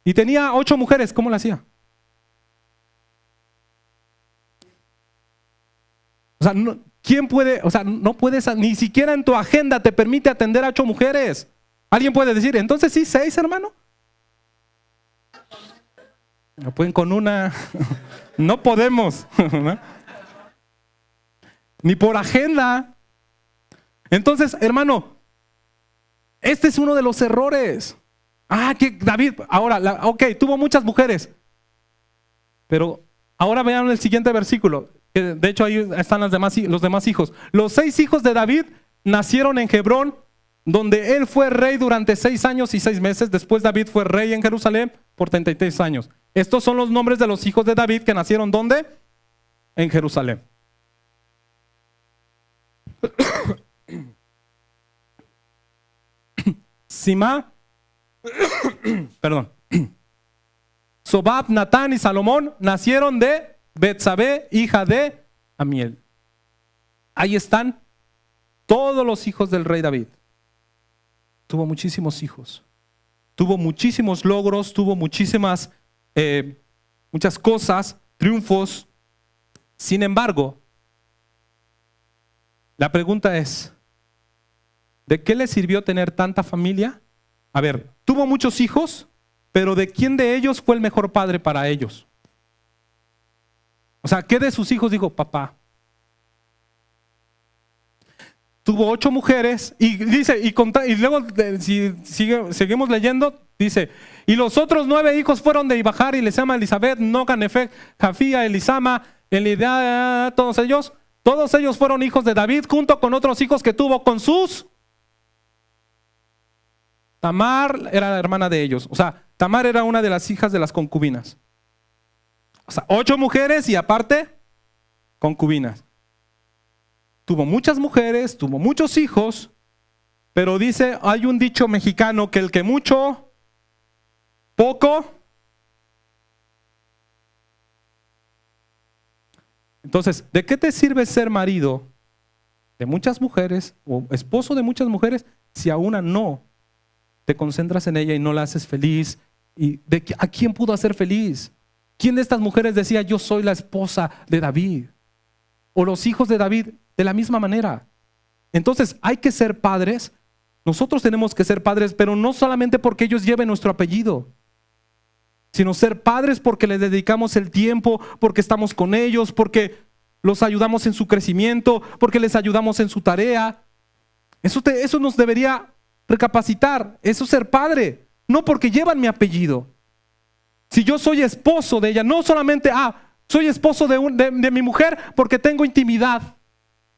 y tenía 8 mujeres, ¿cómo lo hacía? O sea, no, ¿quién puede? O sea, no puedes, ni siquiera en tu agenda te permite atender a 8 mujeres. ¿Alguien puede decir, entonces sí, 6, hermano? No pueden con una. No podemos, ¿no? Ni por agenda. Entonces, hermano, este es uno de los errores. Que David, ahora, tuvo muchas mujeres. Pero ahora vean el siguiente versículo. De hecho, ahí están los demás hijos. Los 6 hijos de David nacieron en Hebrón, donde él fue rey durante 6 años y 6 meses. Después David fue rey en Jerusalén por 33 años. Estos son los nombres de los hijos de David que nacieron ¿dónde? En Jerusalén. Simá, perdón. Sobab, Natán y Salomón nacieron de Betsabé, hija de Amiel. Ahí están todos los hijos del rey David. Tuvo muchísimos hijos. Tuvo muchísimos logros, tuvo muchas cosas, triunfos. Sin embargo, la pregunta es, ¿de qué le sirvió tener tanta familia? A ver, tuvo muchos hijos, pero ¿de quién de ellos fue el mejor padre para ellos? O sea, ¿qué de sus hijos dijo papá? Tuvo 8 mujeres y dice, y luego si seguimos leyendo, dice, y los otros 9 hijos fueron de Ibahar, y les llama Elizabeth, Noga, Nefeg, Jafía, Elisama, Elidá, todos ellos fueron hijos de David, junto con otros hijos que tuvo con sus. Tamar era la hermana de ellos, o sea, Tamar era una de las hijas de las concubinas. O sea, 8 mujeres y aparte, concubinas. Tuvo muchas mujeres, tuvo muchos hijos, pero dice, hay un dicho mexicano que el que mucho, poco. Entonces, ¿de qué te sirve ser marido de muchas mujeres o esposo de muchas mujeres si a una no te concentras en ella y no la haces feliz? ¿Y a quién pudo hacer feliz? ¿Quién de estas mujeres decía, yo soy la esposa de David? O los hijos de David, de la misma manera. Entonces hay que ser padres. Nosotros tenemos que ser padres, pero no solamente porque ellos lleven nuestro apellido, sino ser padres porque les dedicamos el tiempo, porque estamos con ellos, porque los ayudamos en su crecimiento, porque les ayudamos en su tarea. Eso nos debería recapacitar. Eso es ser padre, no porque llevan mi apellido. Si yo soy esposo de ella, no solamente, soy esposo de mi mujer porque tengo intimidad.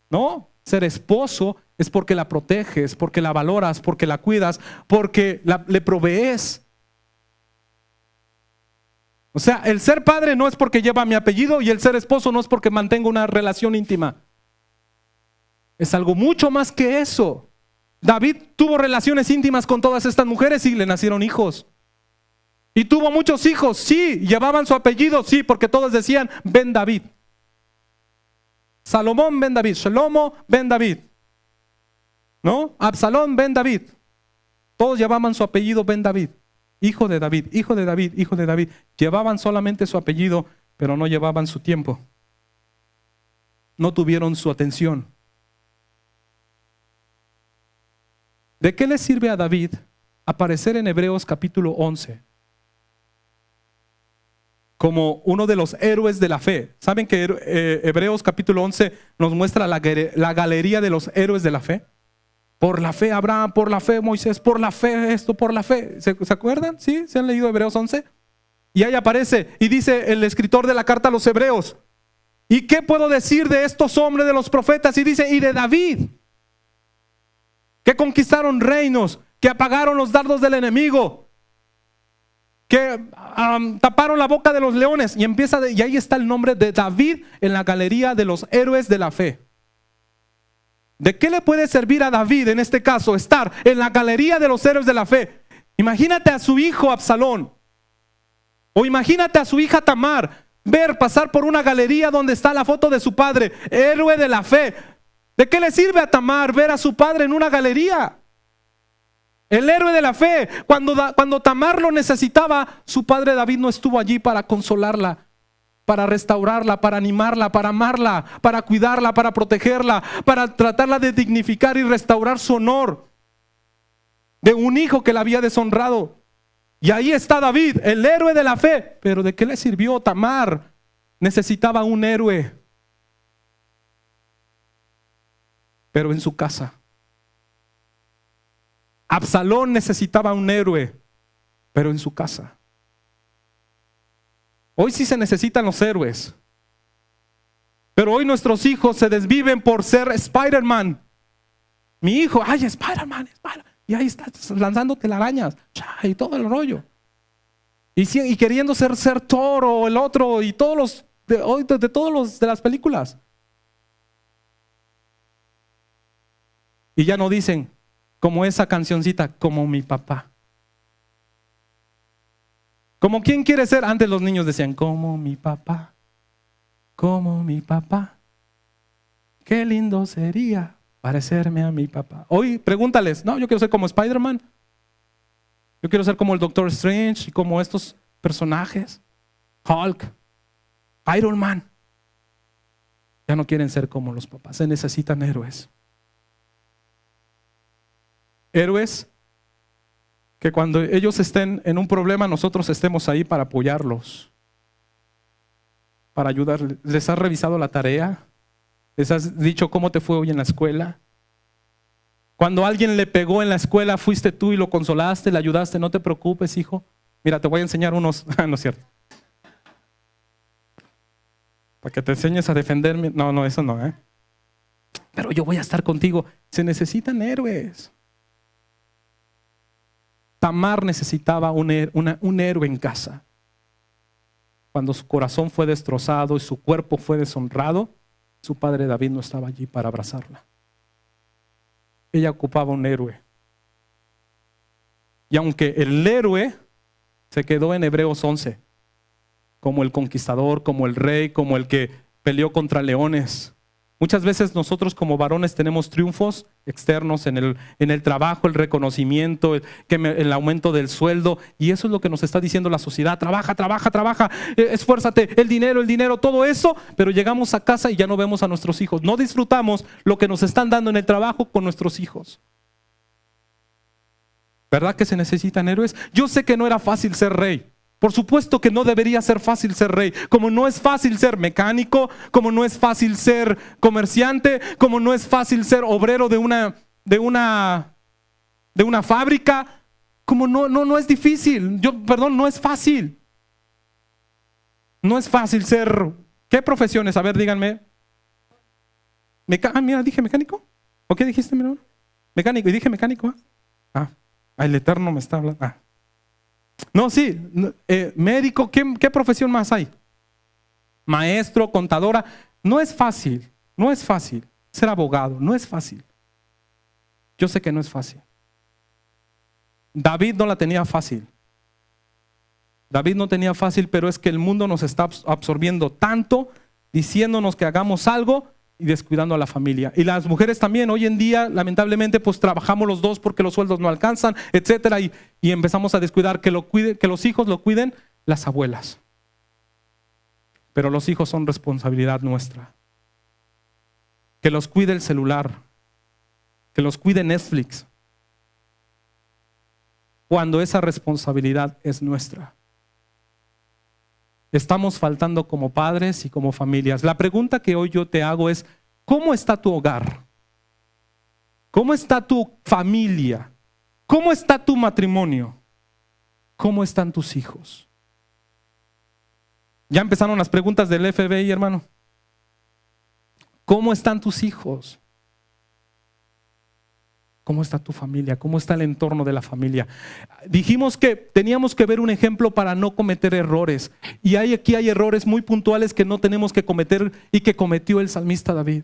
No, ser esposo es porque la proteges, porque la valoras, porque la cuidas, porque le provees. O sea, el ser padre no es porque lleva mi apellido y el ser esposo no es porque mantengo una relación íntima. Es algo mucho más que eso. David tuvo relaciones íntimas con todas estas mujeres y le nacieron hijos. Y tuvo muchos hijos, sí, llevaban su apellido, sí, porque todos decían, Ben David. Salomón ben David, Shlomo ben David, ¿no? Absalón ben David. Todos llevaban su apellido Ben David, hijo de David, hijo de David, hijo de David. Llevaban solamente su apellido, pero no llevaban su tiempo. No tuvieron su atención. ¿De qué le sirve a David aparecer en Hebreos capítulo 11? Como uno de los héroes de la fe. ¿Saben que Hebreos capítulo 11 nos muestra la galería de los héroes de la fe? Por la fe Abraham, por la fe Moisés, por la fe esto, por la fe. ¿Se acuerdan? ¿Sí? ¿Se han leído Hebreos 11? Y ahí aparece y dice el escritor de la carta a los Hebreos, ¿y qué puedo decir de estos hombres de los profetas? Y dice, y de David, que conquistaron reinos, que apagaron los dardos del enemigo, que taparon la boca de los leones. Y ahí está el nombre de David en la galería de los héroes de la fe. ¿De qué le puede servir a David en este caso estar en la galería de los héroes de la fe? Imagínate a su hijo Absalón, o imagínate a su hija Tamar pasar por una galería donde está la foto de su padre, héroe de la fe. ¿De qué le sirve a Tamar ver a su padre en una galería? El héroe de la fe. Cuando Tamar lo necesitaba, su padre David no estuvo allí para consolarla, para restaurarla, para animarla, para amarla, para cuidarla, para protegerla, para tratarla de dignificar y restaurar su honor de un hijo que la había deshonrado. Y ahí está David, el héroe de la fe. Pero ¿de qué le sirvió? Tamar necesitaba un héroe, pero en su casa. Absalón necesitaba un héroe, pero en su casa. Hoy sí se necesitan los héroes, pero hoy nuestros hijos se desviven por ser Spider-Man. Mi hijo, ay, Spider-Man, y ahí estás lanzando telarañas y todo el rollo. Y queriendo ser Thor o el otro y todos los de todos los de las películas. Y ya no dicen como esa cancioncita, como mi papá. ¿Como quién quiere ser? Antes los niños decían, como mi papá, como mi papá. Qué lindo sería parecerme a mi papá. Hoy pregúntales, no, yo quiero ser como Spider-Man. Yo quiero ser como el Doctor Strange y como estos personajes. Hulk, Iron Man. Ya no quieren ser como los papás, se necesitan héroes. Héroes que cuando ellos estén en un problema, nosotros estemos ahí para apoyarlos, para ayudarles. ¿Les has revisado la tarea? ¿Les has dicho cómo te fue hoy en la escuela? Cuando alguien le pegó en la escuela, fuiste tú y lo consolaste, le ayudaste. No te preocupes, hijo. Mira, te voy a enseñar unos. No es cierto. Para que te enseñes a defenderme. No, eso no, Pero yo voy a estar contigo. Se necesitan héroes. Tamar necesitaba un héroe en casa. Cuando su corazón fue destrozado y su cuerpo fue deshonrado, su padre David no estaba allí para abrazarla. Ella ocupaba un héroe. Y aunque el héroe se quedó en Hebreos 11, como el conquistador, como el rey, como el que peleó contra leones. Muchas veces nosotros como varones tenemos triunfos externos en el trabajo, el reconocimiento, el aumento del sueldo, y eso es lo que nos está diciendo la sociedad. Trabaja, esfuérzate, el dinero, todo eso, pero llegamos a casa y ya no vemos a nuestros hijos. No disfrutamos lo que nos están dando en el trabajo con nuestros hijos. ¿Verdad que se necesitan héroes? Yo sé que no era fácil ser rey. Por supuesto que no debería ser fácil ser rey, como no es fácil ser mecánico, como no es fácil ser comerciante, como no es fácil ser obrero de una fábrica, como no es difícil. No es fácil. No es fácil ser. ¿Qué profesiones? A ver, díganme. Mira, dije mecánico. ¿O qué dijiste, mi hermano? Mecánico, y dije mecánico. El Eterno me está hablando. No, sí, médico, ¿qué profesión más hay? Maestro, contadora. No es fácil ser abogado, no es fácil. Yo sé que no es fácil. David no la tenía fácil. David no tenía fácil, pero es que el mundo nos está absorbiendo tanto, diciéndonos que hagamos algo y descuidando a la familia. Y las mujeres también, hoy en día, lamentablemente, pues trabajamos los dos porque los sueldos no alcanzan, etcétera, y empezamos a descuidar que los hijos lo cuiden las abuelas. Pero los hijos son responsabilidad nuestra. Que los cuide el celular, que los cuide Netflix, cuando esa responsabilidad es nuestra. Estamos faltando como padres y como familias. La pregunta que hoy yo te hago es, ¿cómo está tu hogar? ¿Cómo está tu familia? ¿Cómo está tu matrimonio? ¿Cómo están tus hijos? Ya empezaron las preguntas del FBI, hermano. ¿Cómo están tus hijos? ¿Cómo está tu familia? ¿Cómo está el entorno de la familia? Dijimos que teníamos que ver un ejemplo para no cometer errores. Y aquí hay errores muy puntuales que no tenemos que cometer y que cometió el salmista David.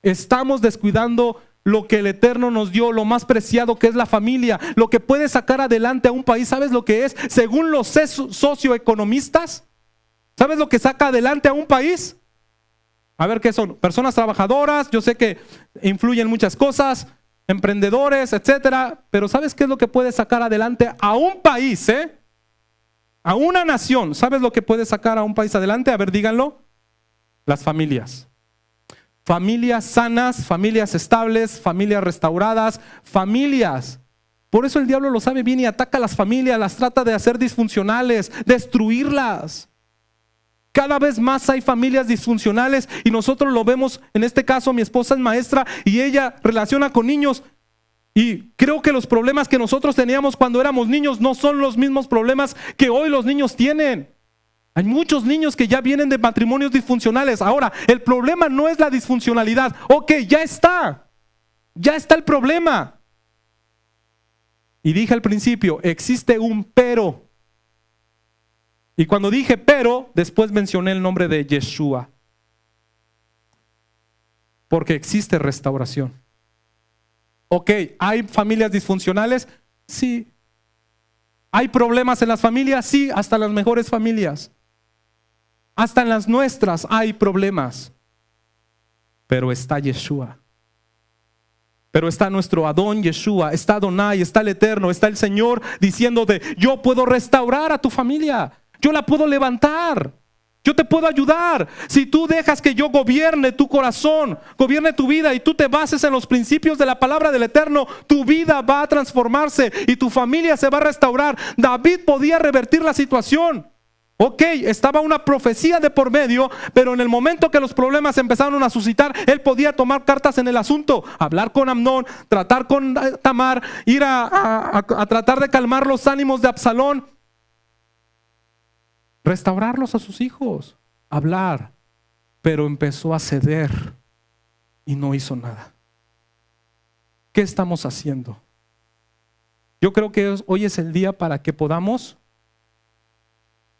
Estamos descuidando lo que el Eterno nos dio, lo más preciado que es la familia, lo que puede sacar adelante a un país. ¿Sabes lo que es? Según los socioeconomistas, ¿sabes lo que saca adelante a un país? A ver, ¿qué son? Personas trabajadoras. Yo sé que influyen muchas cosas, emprendedores, etcétera. Pero ¿sabes qué es lo que puede sacar adelante a un país, a una nación? ¿Sabes lo que puede sacar a un país adelante? A ver, díganlo. Las familias. Familias sanas, familias estables, familias restauradas, familias. Por eso el diablo lo sabe bien y ataca a las familias, las trata de hacer disfuncionales, destruirlas. Cada vez más hay familias disfuncionales y nosotros lo vemos. En este caso, mi esposa es maestra y ella relaciona con niños. Y creo que los problemas que nosotros teníamos cuando éramos niños no son los mismos problemas que hoy los niños tienen. Hay muchos niños que ya vienen de matrimonios disfuncionales. Ahora, el problema no es la disfuncionalidad. Ok, ya está el problema. Y dije al principio, existe un pero. Y cuando dije pero, después mencioné el nombre de Yeshua. Porque existe restauración. Ok, ¿hay familias disfuncionales? Sí. ¿Hay problemas en las familias? Sí, hasta las mejores familias. Hasta en las nuestras hay problemas. Pero está Yeshua. Pero está nuestro Adón Yeshua, está Adonai, está el Eterno, está el Señor diciéndote, yo puedo restaurar a tu familia, yo la puedo levantar, yo te puedo ayudar. Si tú dejas que yo gobierne tu corazón, gobierne tu vida y tú te bases en los principios de la palabra del Eterno, tu vida va a transformarse y tu familia se va a restaurar. David podía revertir la situación. Ok, estaba una profecía de por medio, pero en el momento que los problemas empezaron a suscitar, él podía tomar cartas en el asunto, hablar con Amnón, tratar con Tamar, ir a tratar de calmar los ánimos de Absalón, restaurarlos a sus hijos, hablar, pero empezó a ceder y no hizo nada. ¿Qué estamos haciendo? Yo creo que hoy es el día para que podamos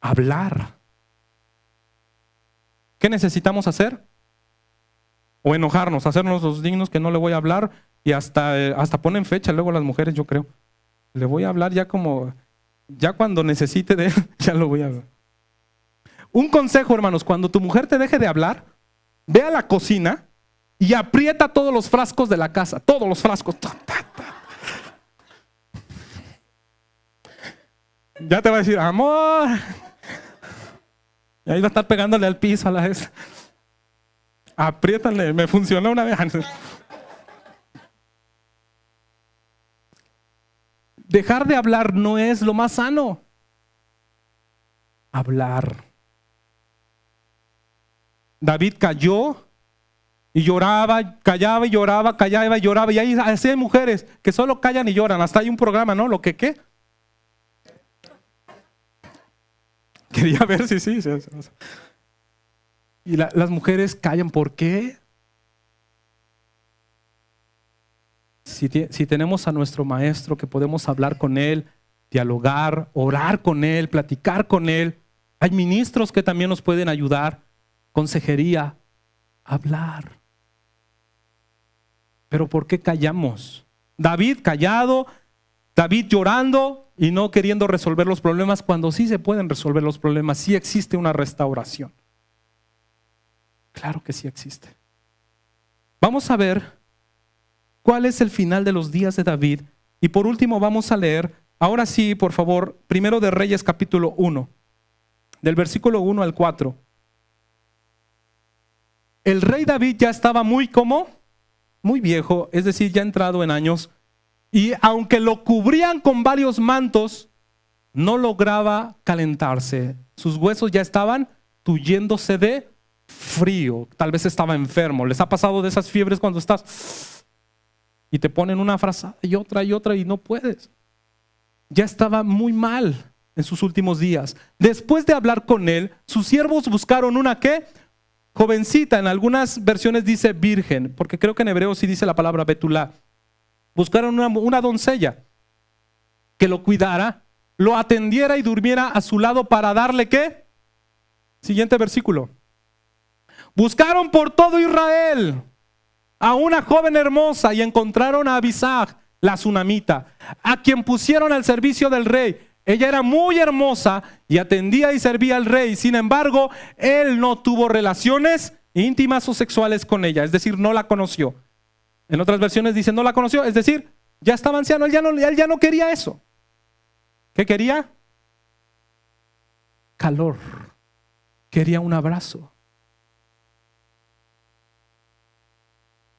hablar. ¿Qué necesitamos hacer? O enojarnos, hacernos los dignos que no le voy a hablar y hasta ponen fecha luego las mujeres, yo creo. Le voy a hablar ya cuando necesite de él, ya lo voy a hablar. Un consejo, hermanos, cuando tu mujer te deje de hablar, ve a la cocina y aprieta todos los frascos de la casa, todos los frascos. Ya te va a decir, amor. Y ahí va a estar pegándole al piso a la vez. Apriétale, me funcionó una vez. Dejar de hablar no es lo más sano. Hablar. David cayó y lloraba, callaba y lloraba, callaba y lloraba. Y ahí así hay mujeres que solo callan y lloran. Hasta hay un programa, ¿no? Lo que qué. Quería ver si sí. Y las mujeres callan. ¿Por qué? Si tenemos a nuestro maestro que podemos hablar con él, dialogar, orar con él, platicar con él. Hay ministros que también nos pueden ayudar. Consejería, hablar. Pero ¿por qué callamos? David callado, David llorando y no queriendo resolver los problemas cuando sí se pueden resolver los problemas, sí existe una restauración. Claro que sí existe. Vamos a ver cuál es el final de los días de David y por último vamos a leer, ahora sí, por favor, Primero de Reyes capítulo 1, del versículo 1 al 4. El rey David ya estaba muy viejo, es decir, ya entrado en años. Y aunque lo cubrían con varios mantos, no lograba calentarse. Sus huesos ya estaban tuyéndose de frío. Tal vez estaba enfermo. ¿Les ha pasado de esas fiebres cuando estás y te ponen una frazada y otra y no puedes? Ya estaba muy mal en sus últimos días. Después de hablar con él, sus siervos buscaron una ¿qué? Jovencita. En algunas versiones dice virgen, porque creo que en hebreo sí dice la palabra betulá. Buscaron una doncella que lo cuidara, lo atendiera y durmiera a su lado para darle ¿qué? Siguiente versículo. Buscaron por todo Israel a una joven hermosa y encontraron a Abisag, la sunamita, a quien pusieron al servicio del rey. Ella era muy hermosa y atendía y servía al rey. Sin embargo, él no tuvo relaciones íntimas o sexuales con ella, es decir, no la conoció. En otras versiones dice no la conoció, es decir, ya estaba anciano, él ya no quería eso. ¿Qué quería? Calor. Quería un abrazo.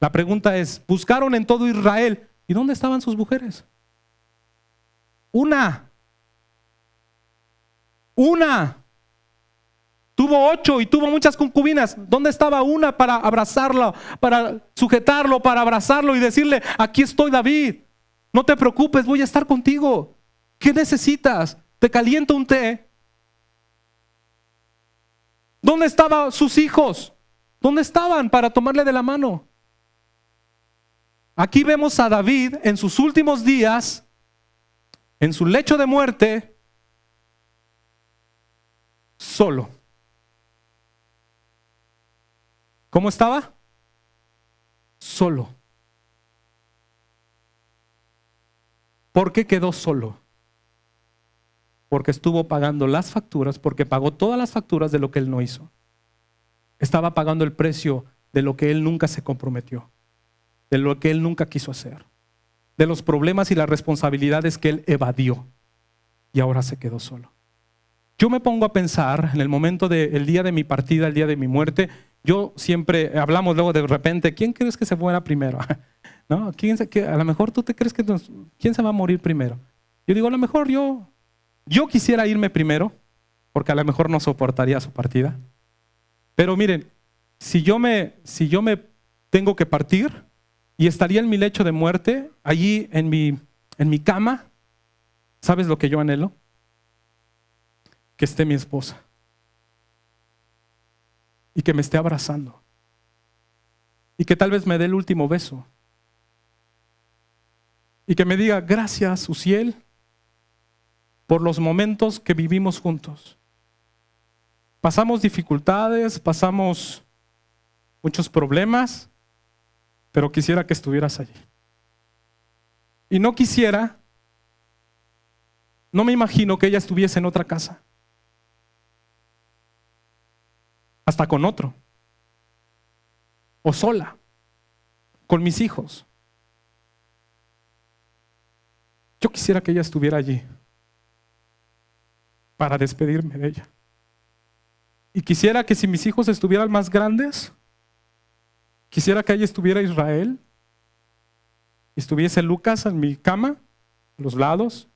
La pregunta es, buscaron en todo Israel, ¿y dónde estaban sus mujeres? Una. Tuvo 8 y tuvo muchas concubinas. ¿Dónde estaba una para abrazarlo, para sujetarlo, para abrazarlo y decirle, aquí estoy, David, no te preocupes, voy a estar contigo? ¿Qué necesitas? Te caliento un té. ¿Dónde estaban sus hijos? ¿Dónde estaban para tomarle de la mano? Aquí vemos a David en sus últimos días, en su lecho de muerte, solo. ¿Cómo estaba? Solo. ¿Por qué quedó solo? Porque estuvo pagando las facturas, porque pagó todas las facturas de lo que él no hizo. Estaba pagando el precio de lo que él nunca se comprometió, de lo que él nunca quiso hacer, de los problemas y las responsabilidades que él evadió, y ahora se quedó solo. Yo me pongo a pensar en el momento del día de mi partida, el día de mi muerte. Yo siempre hablamos luego de repente, ¿quién crees que se muera primero? ¿No? A lo mejor tú te crees que ¿quién se va a morir primero? Yo digo, a lo mejor yo quisiera irme primero, porque a lo mejor no soportaría su partida. Pero miren, si yo me tengo que partir y estaría en mi lecho de muerte, allí en mi cama, ¿sabes lo que yo anhelo? Que esté mi esposa y que me esté abrazando y que tal vez me dé el último beso y que me diga gracias, Uziel, por los momentos que vivimos juntos. Pasamos dificultades, pasamos muchos problemas, pero quisiera que estuvieras allí. Y no me imagino que ella estuviese en otra casa, hasta con otro, o sola, con mis hijos. Yo quisiera que ella estuviera allí para despedirme de ella. Y quisiera que si mis hijos estuvieran más grandes, quisiera que allí estuviera Israel, y estuviese Lucas en mi cama, a los lados,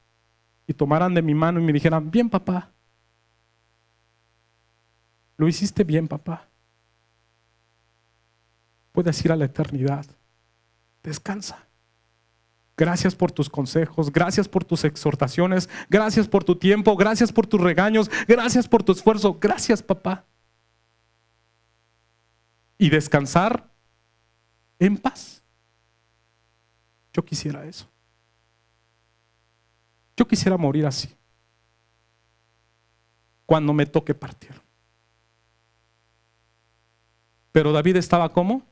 y tomaran de mi mano y me dijeran, bien papá, lo hiciste bien papá, puedes ir a la eternidad, descansa. Gracias por tus consejos, gracias por tus exhortaciones, gracias por tu tiempo, gracias por tus regaños, gracias por tu esfuerzo, gracias papá. Y descansar en paz. Yo quisiera eso. Yo quisiera morir así, cuando me toque partir. Pero David estaba ¿cómo?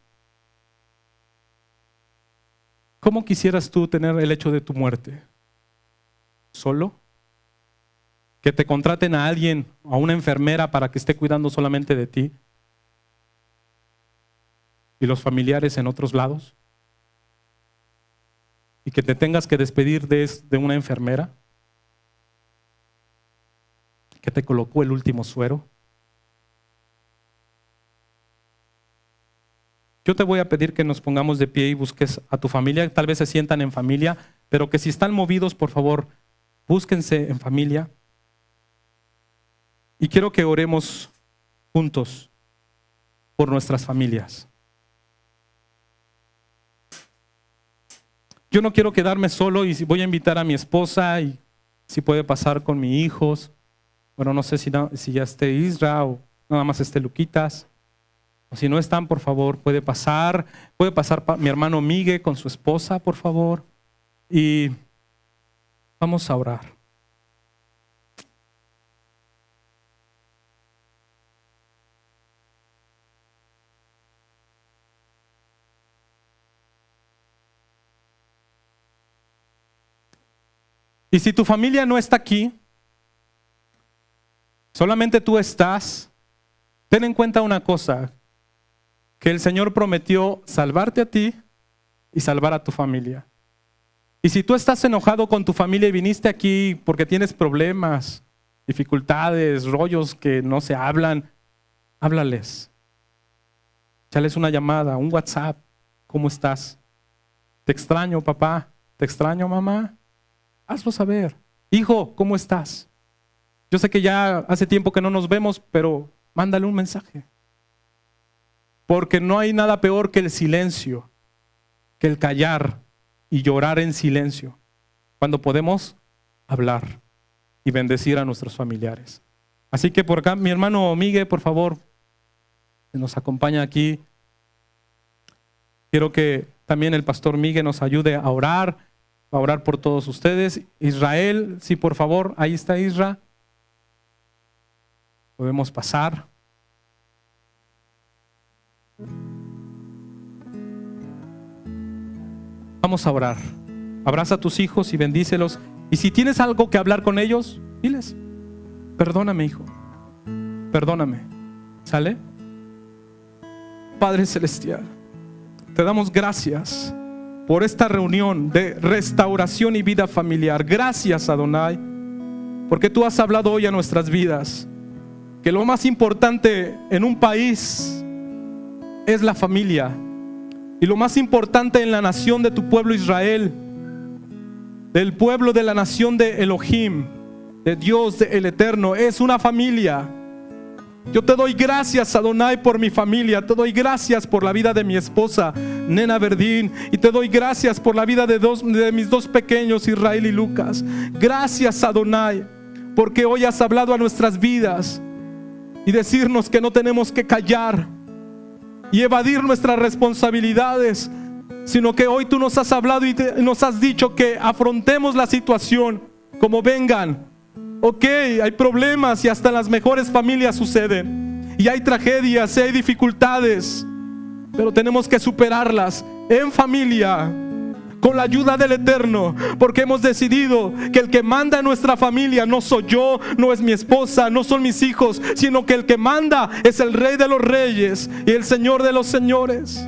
¿Cómo quisieras tú tener el hecho de tu muerte? ¿Solo? ¿Que te contraten a alguien, a una enfermera para que esté cuidando solamente de ti? ¿Y los familiares en otros lados? ¿Y que te tengas que despedir de una enfermera que te colocó el último suero? Yo te voy a pedir que nos pongamos de pie y busques a tu familia. Tal vez se sientan en familia, pero que si están movidos, por favor, búsquense en familia. Y quiero que oremos juntos por nuestras familias. Yo no quiero quedarme solo y voy a invitar a mi esposa y si puede pasar con mis hijos. Bueno, no sé si ya esté Isra o nada más esté Luquitas. O si no están, por favor, puede pasar mi hermano Miguel con su esposa, por favor. Y vamos a orar. Y si tu familia no está aquí, solamente tú estás, ten en cuenta una cosa, que el Señor prometió salvarte a ti y salvar a tu familia. Y si tú estás enojado con tu familia y viniste aquí porque tienes problemas, dificultades, rollos que no se hablan, háblales. Échales una llamada, un WhatsApp. ¿Cómo estás? Te extraño, papá. Te extraño, mamá. Hazlo saber. Hijo, ¿cómo estás? Yo sé que ya hace tiempo que no nos vemos, pero mándale un mensaje. Porque no hay nada peor que el silencio, que el callar y llorar en silencio, cuando podemos hablar y bendecir a nuestros familiares. Así que por acá, mi hermano Miguel, por favor, que nos acompaña aquí. Quiero que también el pastor Miguel nos ayude a orar por todos ustedes. Israel, sí, por favor, ahí está Israel. Podemos pasar. Vamos a orar. Abraza a tus hijos y bendícelos. Y si tienes algo que hablar con ellos, diles: perdóname, hijo. Perdóname. ¿Sale? Padre Celestial, te damos gracias por esta reunión de restauración y vida familiar. Gracias, Adonai, porque tú has hablado hoy a nuestras vidas que lo más importante en un país es la familia, y lo más importante en la nación de tu pueblo Israel, del pueblo de la nación de Elohim, de Dios, el Eterno, es una familia. Yo te doy gracias, Adonai, por mi familia. Te doy gracias por la vida de mi esposa, Nena Verdín, y te doy gracias por la vida de mis dos pequeños, Israel y Lucas. Gracias, Adonai, porque hoy has hablado a nuestras vidas y decirnos que no tenemos que callar y evadir nuestras responsabilidades, sino que hoy tú nos has hablado y nos has dicho que afrontemos la situación como vengan. Ok, hay problemas y hasta en las mejores familias suceden, y hay tragedias y hay dificultades, pero tenemos que superarlas en familia, con la ayuda del Eterno, porque hemos decidido que el que manda en nuestra familia no soy yo, no es mi esposa, no son mis hijos, sino que el que manda es el Rey de los Reyes y el Señor de los Señores.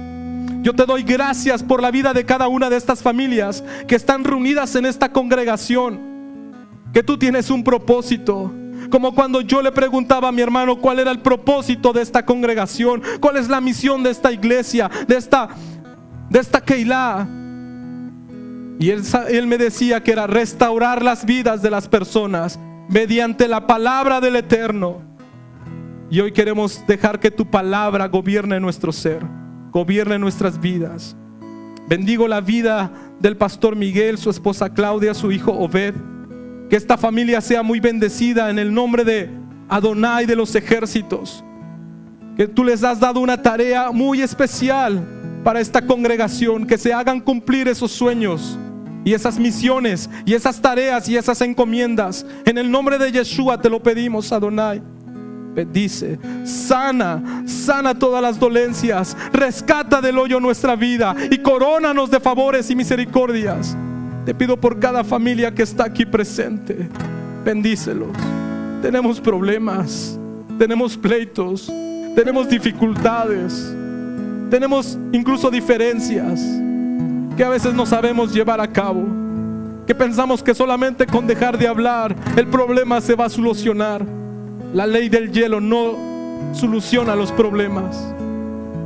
Yo te doy gracias por la vida de cada una de estas familias que están reunidas en esta congregación, que tú tienes un propósito. Como cuando yo le preguntaba a mi hermano cuál era el propósito de esta congregación, cuál es la misión de esta iglesia, de esta Keilah. Y él me decía que era restaurar las vidas de las personas mediante la palabra del Eterno. Y hoy queremos dejar que tu palabra gobierne nuestro ser, gobierne nuestras vidas. Bendigo la vida del pastor Miguel, su esposa Claudia, su hijo Obed. Que esta familia sea muy bendecida en el nombre de Adonai de los ejércitos. Que tú les has dado una tarea muy especial para esta congregación, que se hagan cumplir esos sueños y esas misiones y esas tareas y esas encomiendas. En el nombre de Yeshua te lo pedimos, Adonai. Bendice, sana todas las dolencias, rescata del hoyo nuestra vida y corónanos de favores y misericordias. Te pido por cada familia que está aquí presente, bendícelos. Tenemos problemas, tenemos pleitos, tenemos dificultades, tenemos incluso diferencias que a veces no sabemos llevar a cabo, que pensamos que solamente con dejar de hablar el problema se va a solucionar. La ley del hielo no soluciona los problemas.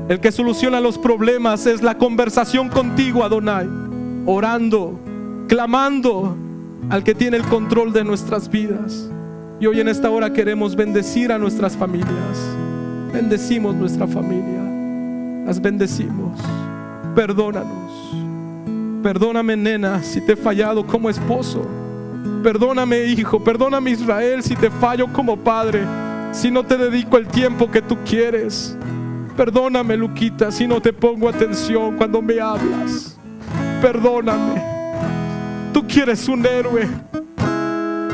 El que soluciona los problemas es la conversación contigo, Adonai, orando, clamando al que tiene el control de nuestras vidas. Y hoy en esta hora queremos bendecir a nuestras familias. Bendecimos nuestra familia, las bendecimos. Perdónanos. Perdóname, nena, si te he fallado como esposo. Perdóname, hijo. Perdóname, Israel, si te fallo como padre, si no te dedico el tiempo que tú quieres. Perdóname, Luquita, si no te pongo atención cuando me hablas. Perdóname. Tú quieres un héroe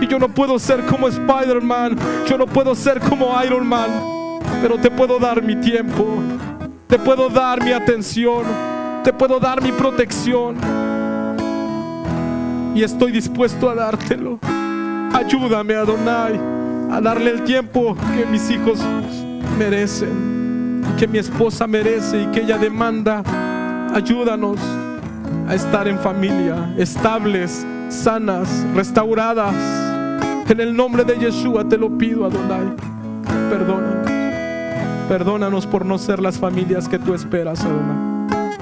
y yo no puedo ser como Spider-Man, yo no puedo ser como Iron Man, pero te puedo dar mi tiempo, te puedo dar mi atención, te puedo dar mi protección, y estoy dispuesto a dártelo. Ayúdame, Adonai, a darle el tiempo que mis hijos merecen, que mi esposa merece y que ella demanda. Ayúdanos a estar en familia, estables, sanas, restauradas. En el nombre de Yeshua te lo pido, Adonai. Perdónanos por no ser las familias que tú esperas, Adonai.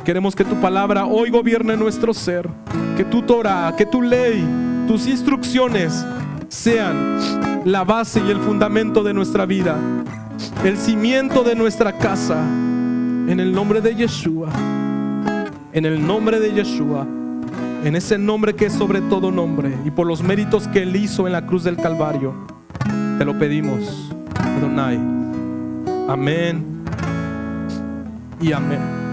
Queremos que tu palabra hoy gobierne nuestro ser, que tu Torah, que tu ley, tus instrucciones sean la base y el fundamento de nuestra vida, el cimiento de nuestra casa. En el nombre de Yeshua, en el nombre de Yeshua, en ese nombre que es sobre todo nombre, y por los méritos que Él hizo en la cruz del Calvario, te lo pedimos, Adonai. Amén y amén.